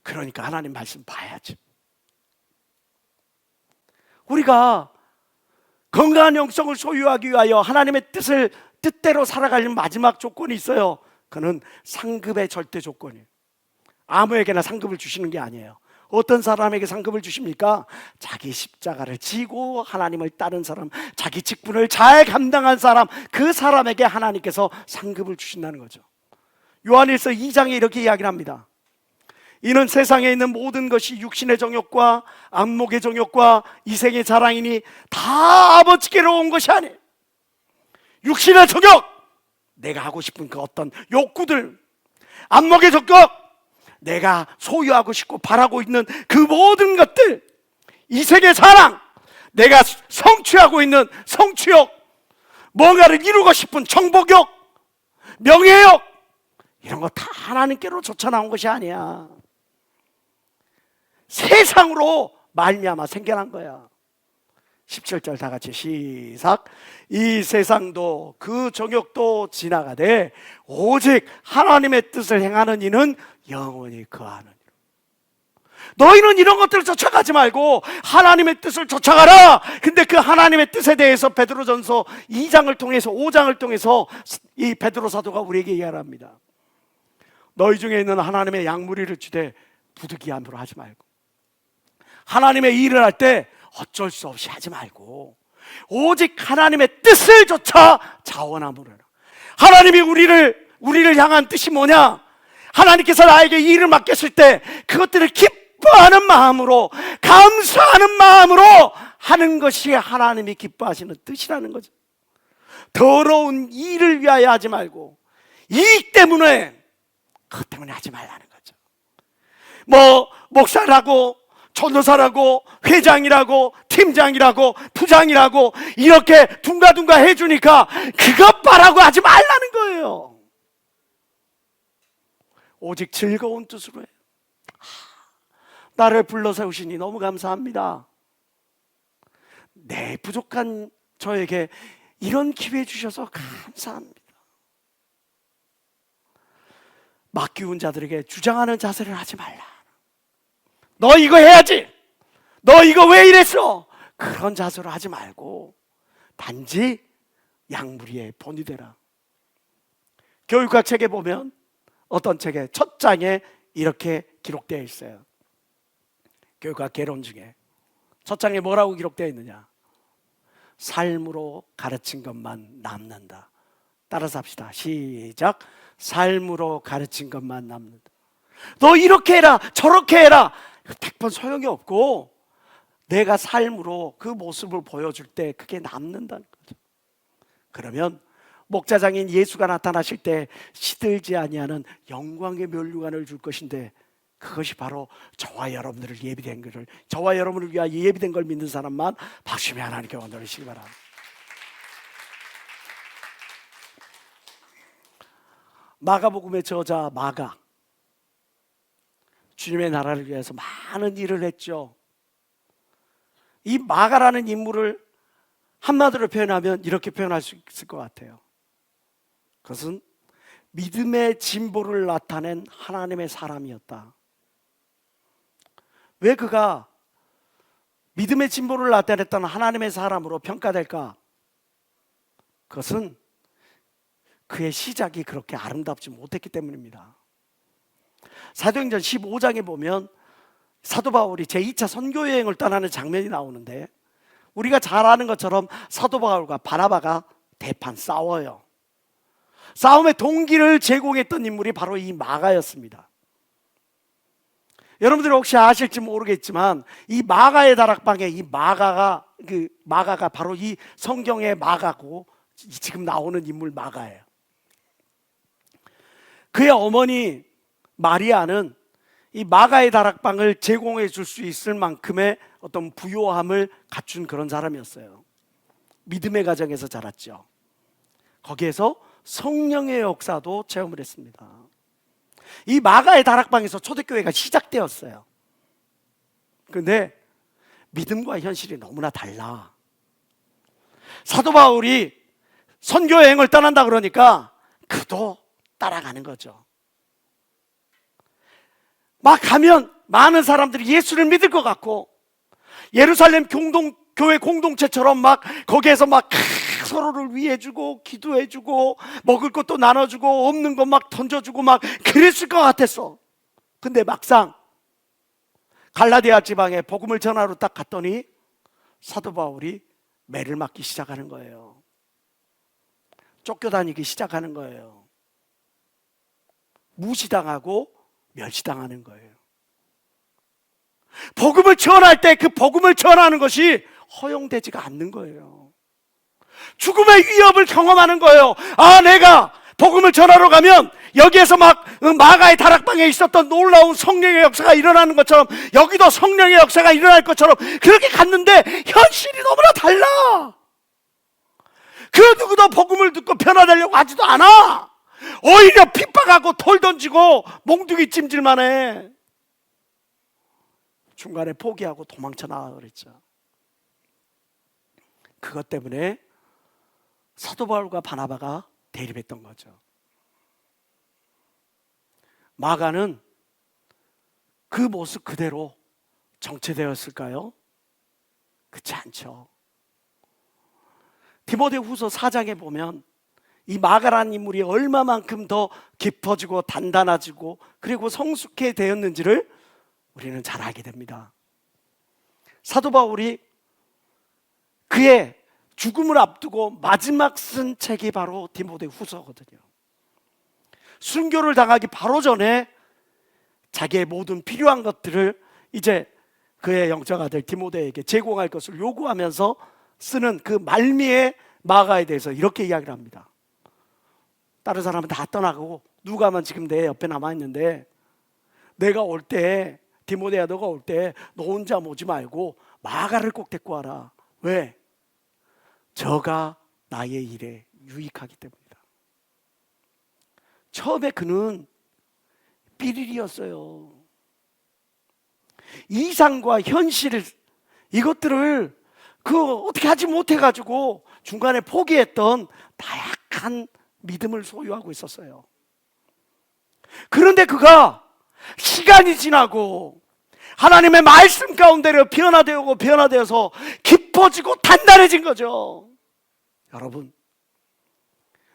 그러니까 하나님 말씀 봐야죠. 우리가 건강한 영성을 소유하기 위하여 하나님의 뜻대로 살아가는 마지막 조건이 있어요. 그는 상급의 절대 조건이에요. 아무에게나 상급을 주시는 게 아니에요. 어떤 사람에게 상급을 주십니까? 자기 십자가를 지고 하나님을 따른 사람, 자기 직분을 잘 감당한 사람, 그 사람에게 하나님께서 상급을 주신다는 거죠. 요한일서 2장에 이렇게 이야기를 합니다. 이는 세상에 있는 모든 것이 육신의 정욕과 안목의 정욕과 이생의 자랑이니 다 아버지께로 온 것이 아니에요. 육신의 정욕, 내가 하고 싶은 그 어떤 욕구들, 안목의 정욕, 내가 소유하고 싶고 바라고 있는 그 모든 것들, 이생의 자랑, 내가 성취하고 있는 성취욕, 뭔가를 이루고 싶은 정복욕, 명예욕, 이런 거 다 하나님께로 쫓아나온 것이 아니야. 세상으로 말미암아 생겨난 거야. 17절 다 같이 시작. 이 세상도 그 정욕도 지나가되 오직 하나님의 뜻을 행하는 이는 영원히 거하느니라. 너희는 이런 것들을 쫓아가지 말고 하나님의 뜻을 쫓아가라. 근데 그 하나님의 뜻에 대해서 베드로전서 2장을 통해서 5장을 통해서 이 베드로 사도가 우리에게 이야기합니다. 너희 중에 있는 하나님의 양무리를 주되 부득이함으로 하지 말고, 하나님의 일을 할 때 어쩔 수 없이 하지 말고 오직 하나님의 뜻을 쫓아 자원함으로 해라. 하나님이 우리를 향한 뜻이 뭐냐? 하나님께서 나에게 일을 맡겼을 때 그것들을 기뻐하는 마음으로, 감사하는 마음으로 하는 것이 하나님이 기뻐하시는 뜻이라는 거죠. 더러운 일을 위하여 하지 말고 이익 때문에, 그것 때문에 하지 말라는 거죠. 목사라고, 전도사라고, 회장이라고, 팀장이라고, 부장이라고 이렇게 둥가둥가 해주니까 그것 봐라고 하지 말라는 거예요. 오직 즐거운 뜻으로 해요. 나를 불러 세우시니 너무 감사합니다. 내 부족한 저에게 이런 기회 주셔서 감사합니다. 맡기운 자들에게 주장하는 자세를 하지 말라. 너 이거 해야지, 너 이거 왜 이랬어, 그런 자세로 하지 말고 단지 양무리의 본이 되라. 교육학 책에 보면 어떤 책에 첫 장에 이렇게 기록되어 있어요. 교육학 개론 중에 첫 장에 뭐라고 기록되어 있느냐? 삶으로 가르친 것만 남는다. 따라서 합시다. 시작. 삶으로 가르친 것만 남는다. 너 이렇게 해라, 저렇게 해라, 100번 소용이 없고 내가 삶으로 그 모습을 보여줄 때 그게 남는다는 거죠. 그러면 목자장인 예수가 나타나실 때 시들지 아니하는 영광의 면류관을 줄 것인데, 그것이 바로 저와 여러분들을 예비된 것을, 저와 여러분을 위하여 예비된 걸 믿는 사람만 박수며 하나님께 원하시기 바랍니다. 마가복음의 저자 마가, 주님의 나라를 위해서 많은 일을 했죠. 이 마가라는 인물을 한마디로 표현하면 이렇게 표현할 수 있을 것 같아요. 그것은 믿음의 진보를 나타낸 하나님의 사람이었다. 왜 그가 믿음의 진보를 나타냈던 하나님의 사람으로 평가될까? 그것은 그의 시작이 그렇게 아름답지 못했기 때문입니다. 사도행전 15장에 보면 사도 바울이 제2차 선교 여행을 떠나는 장면이 나오는데, 우리가 잘 아는 것처럼 사도 바울과 바나바가 대판 싸워요. 싸움의 동기를 제공했던 인물이 바로 이 마가였습니다. 여러분들이 혹시 아실지 모르겠지만 이 마가의 다락방에 이 마가가 바로 이 성경의 마가고 지금 나오는 인물 마가예요. 그의 어머니 마리아는 이 마가의 다락방을 제공해 줄 수 있을 만큼의 어떤 부요함을 갖춘 그런 사람이었어요. 믿음의 가정에서 자랐죠. 거기에서 성령의 역사도 체험을 했습니다. 이 마가의 다락방에서 초대교회가 시작되었어요. 그런데 믿음과 현실이 너무나 달라. 사도 바울이 선교 여행을 떠난다 그러니까 그도 따라가는 거죠. 막 가면 많은 사람들이 예수를 믿을 것 같고, 예루살렘 교회 공동체처럼 막 거기에서 막 서로를 위해주고 기도해주고 먹을 것도 나눠주고 없는 것 막 던져주고 막 그랬을 것 같았어. 근데 막상 갈라디아 지방에 복음을 전하러 딱 갔더니 사도 바울이 매를 맞기 시작하는 거예요. 쫓겨다니기 시작하는 거예요. 무시당하고 멸시당하는 거예요. 복음을 전할 때 그 복음을 전하는 것이 허용되지가 않는 거예요. 죽음의 위협을 경험하는 거예요. 아, 내가 복음을 전하러 가면 여기에서 막 마가의 다락방에 있었던 놀라운 성령의 역사가 일어나는 것처럼 여기도 성령의 역사가 일어날 것처럼 그렇게 갔는데 현실이 너무나 달라. 그 누구도 복음을 듣고 변화되려고 하지도 않아. 오히려 핍박하고 돌 던지고 몽둥이 찜질만 해. 중간에 포기하고 도망쳐 나와 그랬죠. 그것 때문에 사도 바울과 바나바가 대립했던 거죠. 마가는 그 모습 그대로 정체되었을까요? 그렇지 않죠. 디모데후서 4장에 보면 이 마가라는 인물이 얼마만큼 더 깊어지고 단단해지고 그리고 성숙해 되었는지를 우리는 잘 알게 됩니다. 사도 바울이 그의 죽음을 앞두고 마지막 쓴 책이 바로 디모데후서거든요. 순교를 당하기 바로 전에 자기의 모든 필요한 것들을 이제 그의 영적 아들 디모데에게 제공할 것을 요구하면서 쓰는 그 말미의 마가에 대해서 이렇게 이야기를 합니다. 다른 사람은 다 떠나고 누가만 지금 내 옆에 남아있는데, 내가 올 때 디모데야 너가 올 때 너 혼자 오지 말고 마가를 꼭 데리고 와라. 왜? 저가 나의 일에 유익하기 때문이다. 처음에 그는 삐리리였어요. 이상과 현실 이것들을 어떻게 하지 못해가지고 중간에 포기했던 나약한 믿음을 소유하고 있었어요. 그런데 그가 시간이 지나고 하나님의 말씀 가운데로 변화되어서 깊어지고 단단해진 거죠. 여러분,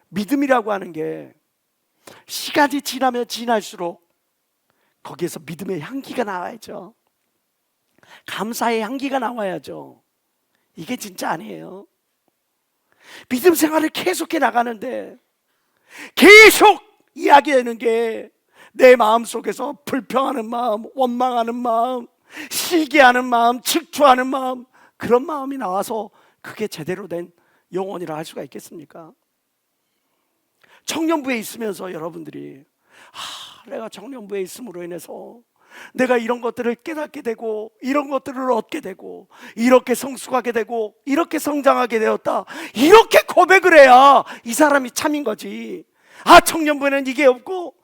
믿음이라고 하는 게 시간이 지나면 지날수록 거기에서 믿음의 향기가 나와야죠. 감사의 향기가 나와야죠. 이게 진짜 아니에요. 믿음 생활을 계속해 나가는데 계속 이야기하는 게 내 마음속에서 불평하는 마음, 원망하는 마음, 시기하는 마음, 질투하는 마음, 그런 마음이 나와서 그게 제대로 된 영혼이라 할 수가 있겠습니까? 청년부에 있으면서 여러분들이 내가 청년부에 있음으로 인해서 내가 이런 것들을 깨닫게 되고 이런 것들을 얻게 되고 이렇게 성숙하게 되고 이렇게 성장하게 되었다, 이렇게 고백을 해야 이 사람이 참인 거지. 청년부에는 이게 없고,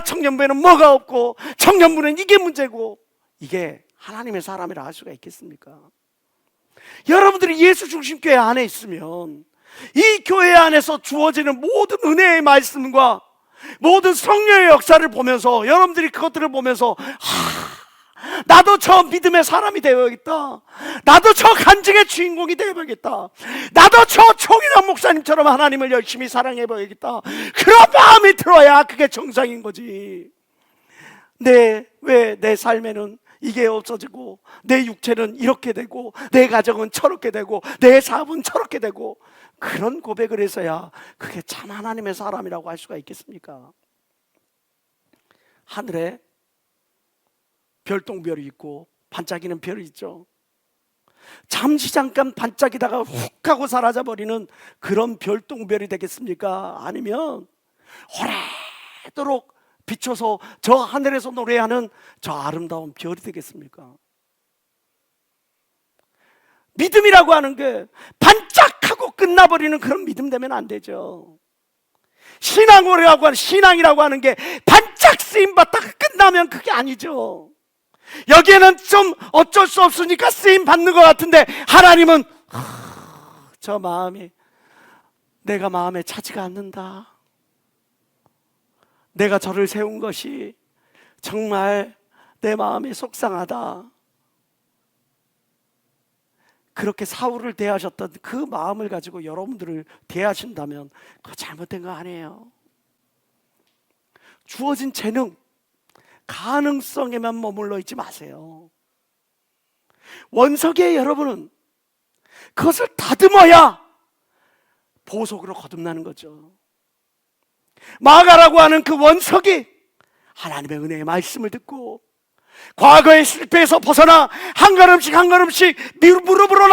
청년부에는 뭐가 없고, 청년부는 이게 문제고, 이게 하나님의 사람이라 할 수가 있겠습니까? 여러분들이 예수 중심교회 안에 있으면 이 교회 안에서 주어지는 모든 은혜의 말씀과 모든 성령의 역사를 보면서 여러분들이 그것들을 보면서 나도 저 믿음의 사람이 되어야겠다, 나도 저 간증의 주인공이 되어야겠다, 나도 저 총인환 목사님처럼 하나님을 열심히 사랑해봐야겠다, 그런 마음이 들어야 그게 정상인 거지. 왜 내 삶에는 이게 없어지고 내 육체는 이렇게 되고 내 가정은 저렇게 되고 내 사업은 저렇게 되고, 그런 고백을 해서야 그게 참 하나님의 사람이라고 할 수가 있겠습니까? 하늘에 별똥별이 있고 반짝이는 별이 있죠. 잠시 잠깐 반짝이다가 훅 하고 사라져버리는 그런 별똥별이 되겠습니까? 아니면 오래도록 비춰서 저 하늘에서 노래하는 저 아름다운 별이 되겠습니까? 믿음이라고 하는 게 반짝하고 끝나버리는 그런 믿음 되면 안 되죠. 신앙이라고 하는 게 반짝 쓰임받다가 끝나면 그게 아니죠. 여기에는 좀 어쩔 수 없으니까 쓰임 받는 것 같은데, 하나님은 저 마음이 내가 마음에 차지가 않는다. 내가 저를 세운 것이 정말 내 마음이 속상하다. 그렇게 사울을 대하셨던 그 마음을 가지고 여러분들을 대하신다면 그거 잘못된 거 아니에요. 주어진 재능, 가능성에만 머물러 있지 마세요. 원석의 여러분은 그것을 다듬어야 보석으로 거듭나는 거죠. 마가라고 하는 그 원석이 하나님의 은혜의 말씀을 듣고 과거의 실패에서 벗어나 한 걸음씩 한 걸음씩 무릎으로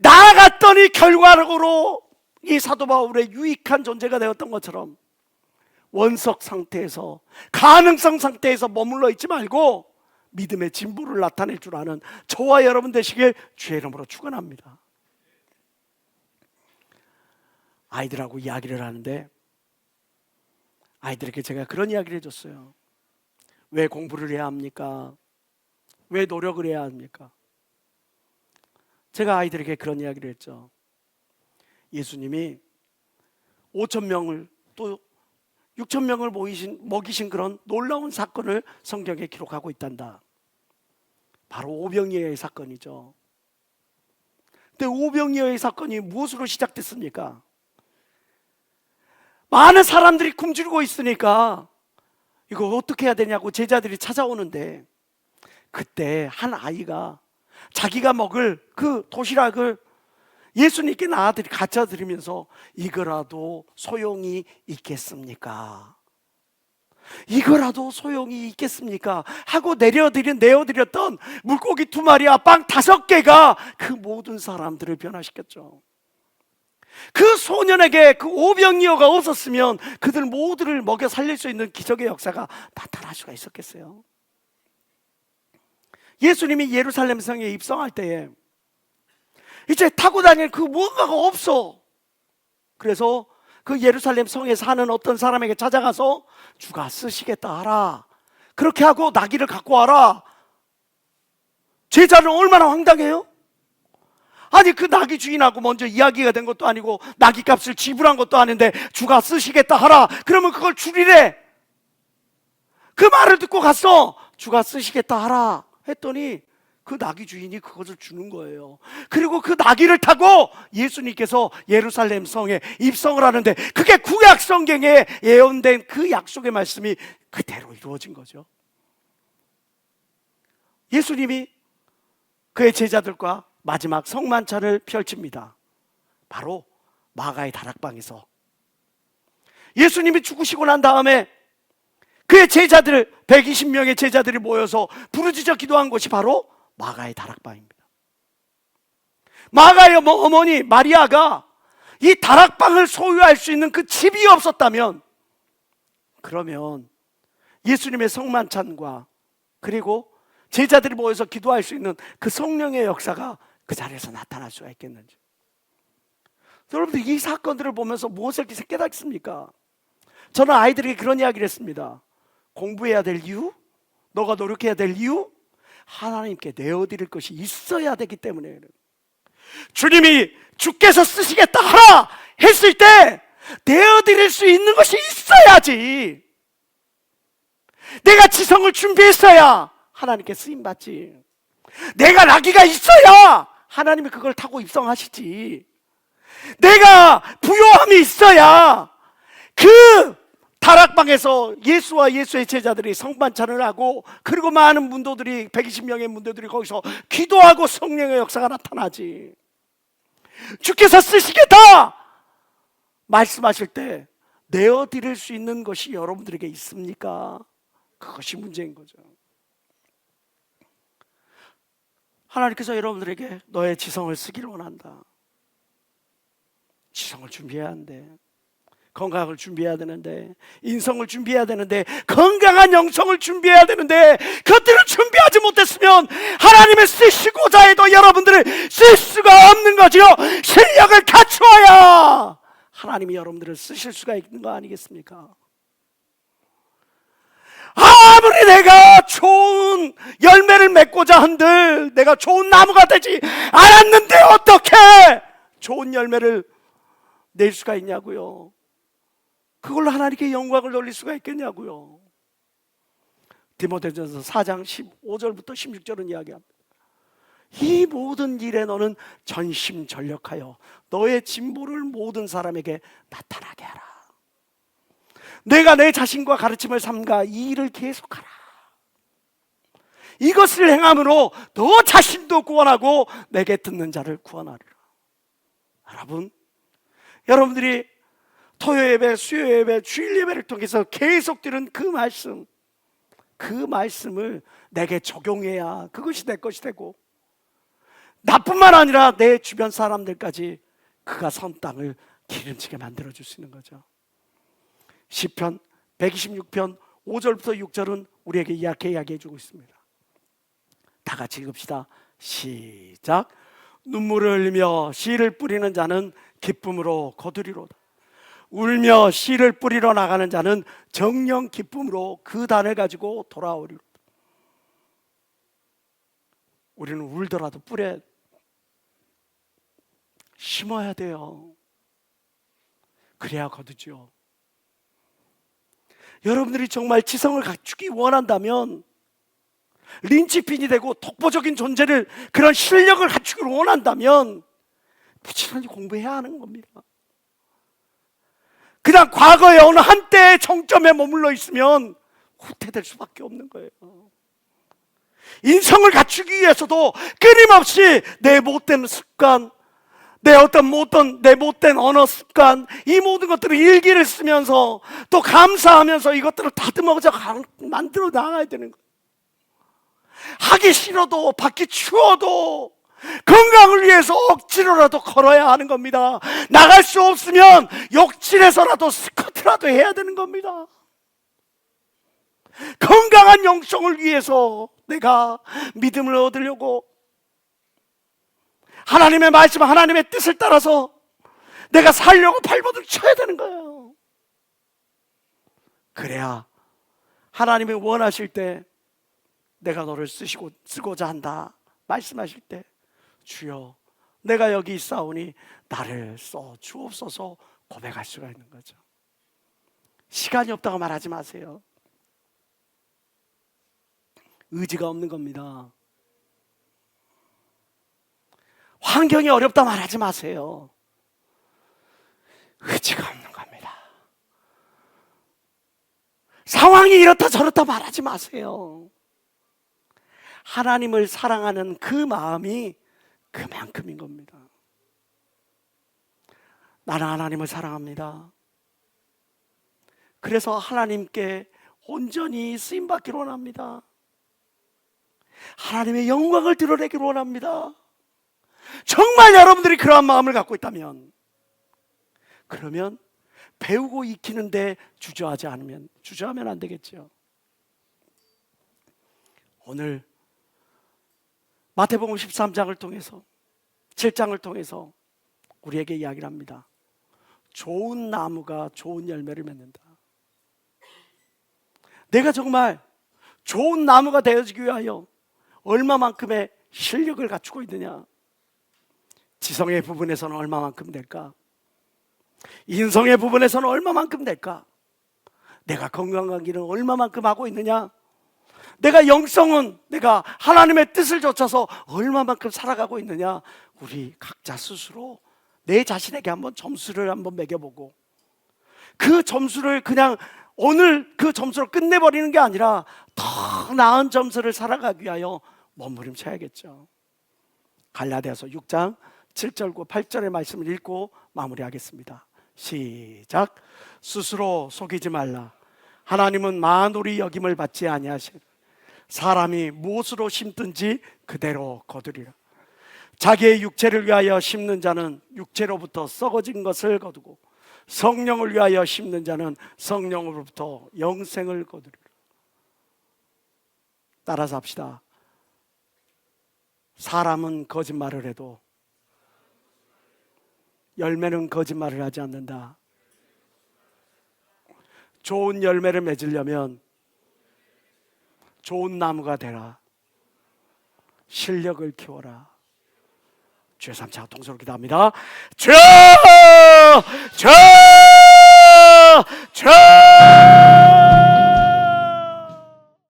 나아갔더니 결과적으로 이 사도 바울의 유익한 존재가 되었던 것처럼, 원석 상태에서, 가능성 상태에서 머물러 있지 말고 믿음의 진보를 나타낼 줄 아는 저와 여러분 되시길 주의 이름으로 축원합니다. 아이들하고 이야기를 하는데 아이들에게 제가 그런 이야기를 해줬어요. 왜 공부를 해야 합니까? 왜 노력을 해야 합니까? 제가 아이들에게 그런 이야기를 했죠. 예수님이 5,000명을 또 6,000명을 먹이신 그런 놀라운 사건을 성경에 기록하고 있단다. 바로 오병이어의 사건이죠. 근데 오병이어의 사건이 무엇으로 시작됐습니까? 많은 사람들이 굶주리고 있으니까 이거 어떻게 해야 되냐고 제자들이 찾아오는데, 그때 한 아이가 자기가 먹을 그 도시락을 예수님께 갖다 드리면서 이거라도 소용이 있겠습니까? 이거라도 소용이 있겠습니까? 하고 내어드렸던 물고기 2마리와 빵 5개가 그 모든 사람들을 변화시켰죠. 그 소년에게 그 오병이어가 없었으면 그들 모두를 먹여 살릴 수 있는 기적의 역사가 나타날 수가 있었겠어요? 예수님이 예루살렘 성에 입성할 때에 이제 타고 다닐 그 무언가가 없어. 그래서 그 예루살렘 성에 사는 어떤 사람에게 찾아가서 주가 쓰시겠다 하라. 그렇게 하고 나귀를 갖고 와라. 제자는 얼마나 황당해요? 아니 그 나귀 주인하고 먼저 이야기가 된 것도 아니고 나귀 값을 지불한 것도 아닌데 주가 쓰시겠다 하라. 그러면 그걸 줄이래. 그 말을 듣고 갔어. 주가 쓰시겠다 하라 했더니 그 나귀 주인이 그것을 주는 거예요. 그리고 그 나귀를 타고 예수님께서 예루살렘 성에 입성을 하는데, 그게 구약 성경에 예언된 그 약속의 말씀이 그대로 이루어진 거죠. 예수님이 그의 제자들과 마지막 성만찬을 펼칩니다. 바로 마가의 다락방에서. 예수님이 죽으시고 난 다음에 그의 제자들 120명의 제자들이 모여서 부르짖어 기도한 곳이 바로 마가의 다락방입니다. 마가의 어머니 마리아가 이 다락방을 소유할 수 있는 그 집이 없었다면, 그러면 예수님의 성만찬과 그리고 제자들이 모여서 기도할 수 있는 그 성령의 역사가 그 자리에서 나타날 수가 있겠는지. 여러분들 이 사건들을 보면서 무엇을 깨닫습니까? 저는 아이들에게 그런 이야기를 했습니다. 공부해야 될 이유, 너가 노력해야 될 이유, 하나님께 내어드릴 것이 있어야 되기 때문에. 주님이 주께서 쓰시겠다 하라 했을 때 내어드릴 수 있는 것이 있어야지. 내가 지성을 준비했어야 하나님께 쓰임받지. 내가 나귀가 있어야 하나님이 그걸 타고 입성하시지. 내가 부요함이 있어야 그 다락방에서 예수와 예수의 제자들이 성만찬을 하고, 그리고 많은 문도들이, 120명의 문도들이 거기서 기도하고 성령의 역사가 나타나지. 주께서 쓰시겠다 말씀하실 때 내어드릴 수 있는 것이 여러분들에게 있습니까? 그것이 문제인 거죠. 하나님께서 여러분들에게 너의 지성을 쓰기를 원한다. 지성을 준비해야 한대. 건강을 준비해야 되는데, 인성을 준비해야 되는데, 건강한 영성을 준비해야 되는데, 그것들을 준비하지 못했으면 하나님의 쓰시고자 해도 여러분들을 쓸 수가 없는 거죠. 실력을 갖추어야 하나님이 여러분들을 쓰실 수가 있는 거 아니겠습니까? 아무리 내가 좋은 열매를 맺고자 한들 내가 좋은 나무가 되지 않았는데 어떻게 좋은 열매를 낼 수가 있냐고요. 그걸로 하나님께 영광을 돌릴 수가 있겠냐고요. 디모데전서 4장 15절부터 16절은 이야기합니다. 이 모든 일에 너는 전심전력하여 너의 진보를 모든 사람에게 나타나게 하라. 내가 내 자신과 가르침을 삼가 이 일을 계속하라. 이것을 행함으로 너 자신도 구원하고 내게 듣는 자를 구원하리라. 여러분들이 토요 예배, 수요 예배, 주일 예배를 통해서 계속 들은 그 말씀을 내게 적용해야 그것이 내 것이 되고, 나뿐만 아니라 내 주변 사람들까지 그가 선 땅을 기름지게 만들어줄 수 있는 거죠. 시편 126편 5절부터 6절은 우리에게 이렇게 이야기해주고 있습니다. 다 같이 읽읍시다. 시작. 눈물을 흘리며 씨를 뿌리는 자는 기쁨으로 거두리로다. 울며 씨를 뿌리러 나가는 자는 정령 기쁨으로 그 단을 가지고 돌아오리로다. 우리는 울더라도 뿌려 심어야 돼요. 그래야 거두죠. 여러분들이 정말 지성을 갖추기 원한다면, 린치핀이 되고 독보적인 존재를, 그런 실력을 갖추기를 원한다면 부지런히 공부해야 하는 겁니다. 그냥 과거의 어느 한때의 정점에 머물러 있으면 후퇴될 수밖에 없는 거예요. 인성을 갖추기 위해서도 끊임없이 내 못된 습관, 내 못된 언어 습관, 이 모든 것들을 일기를 쓰면서 또 감사하면서 이것들을 다듬어서 만들어 나가야 되는 거예요. 하기 싫어도, 받기 추워도 건강을 위해서 억지로라도 걸어야 하는 겁니다. 나갈 수 없으면 욕실에서라도 스쿼트라도 해야 되는 겁니다. 건강한 영성을 위해서 내가 믿음을 얻으려고 하나님의 말씀, 하나님의 뜻을 따라서 내가 살려고 발버둥 쳐야 되는 거예요. 그래야 하나님이 원하실 때 내가 너를 쓰고자 한다 말씀하실 때, 주여 내가 여기 있사오니 나를 써 주옵소서 고백할 수가 있는 거죠. 시간이 없다고 말하지 마세요. 의지가 없는 겁니다. 환경이 어렵다 말하지 마세요. 의지가 없는 겁니다. 상황이 이렇다 저렇다 말하지 마세요. 하나님을 사랑하는 그 마음이 그만큼인 겁니다. 나는 하나님을 사랑합니다. 그래서 하나님께 온전히 쓰임받기를 원합니다. 하나님의 영광을 드러내기를 원합니다. 정말 여러분들이 그러한 마음을 갖고 있다면, 그러면 배우고 익히는데 주저하면 안 되겠죠. 오늘 마태복음 13장을 통해서, 7장을 통해서 우리에게 이야기를 합니다. 좋은 나무가 좋은 열매를 맺는다. 내가 정말 좋은 나무가 되어지기 위하여 얼마만큼의 실력을 갖추고 있느냐? 지성의 부분에서는 얼마만큼 될까? 인성의 부분에서는 얼마만큼 될까? 내가 건강관계는 얼마만큼 하고 있느냐? 내가 영성은 내가 하나님의 뜻을 좇아서 얼마만큼 살아가고 있느냐? 우리 각자 스스로 내 자신에게 한번 점수를 한번 매겨보고, 그 점수를 그냥 오늘 그 점수로 끝내버리는 게 아니라 더 나은 점수를 살아가기 위하여 몸부림쳐야겠죠. 갈라디아서 6장 7절과 8절의 말씀을 읽고 마무리하겠습니다. 시작. 스스로 속이지 말라. 하나님은 만홀히 여김을 받지 아니하시리라. 사람이 무엇으로 심든지 그대로 거두리라. 자기의 육체를 위하여 심는 자는 육체로부터 썩어진 것을 거두고 성령을 위하여 심는 자는 성령으로부터 영생을 거두리라. 따라서 합시다. 사람은 거짓말을 해도 열매는 거짓말을 하지 않는다. 좋은 열매를 맺으려면 좋은 나무가 되라. 실력을 키워라. 주여 삼차가 동서로 기도합니다. 주여! 주여! 주여!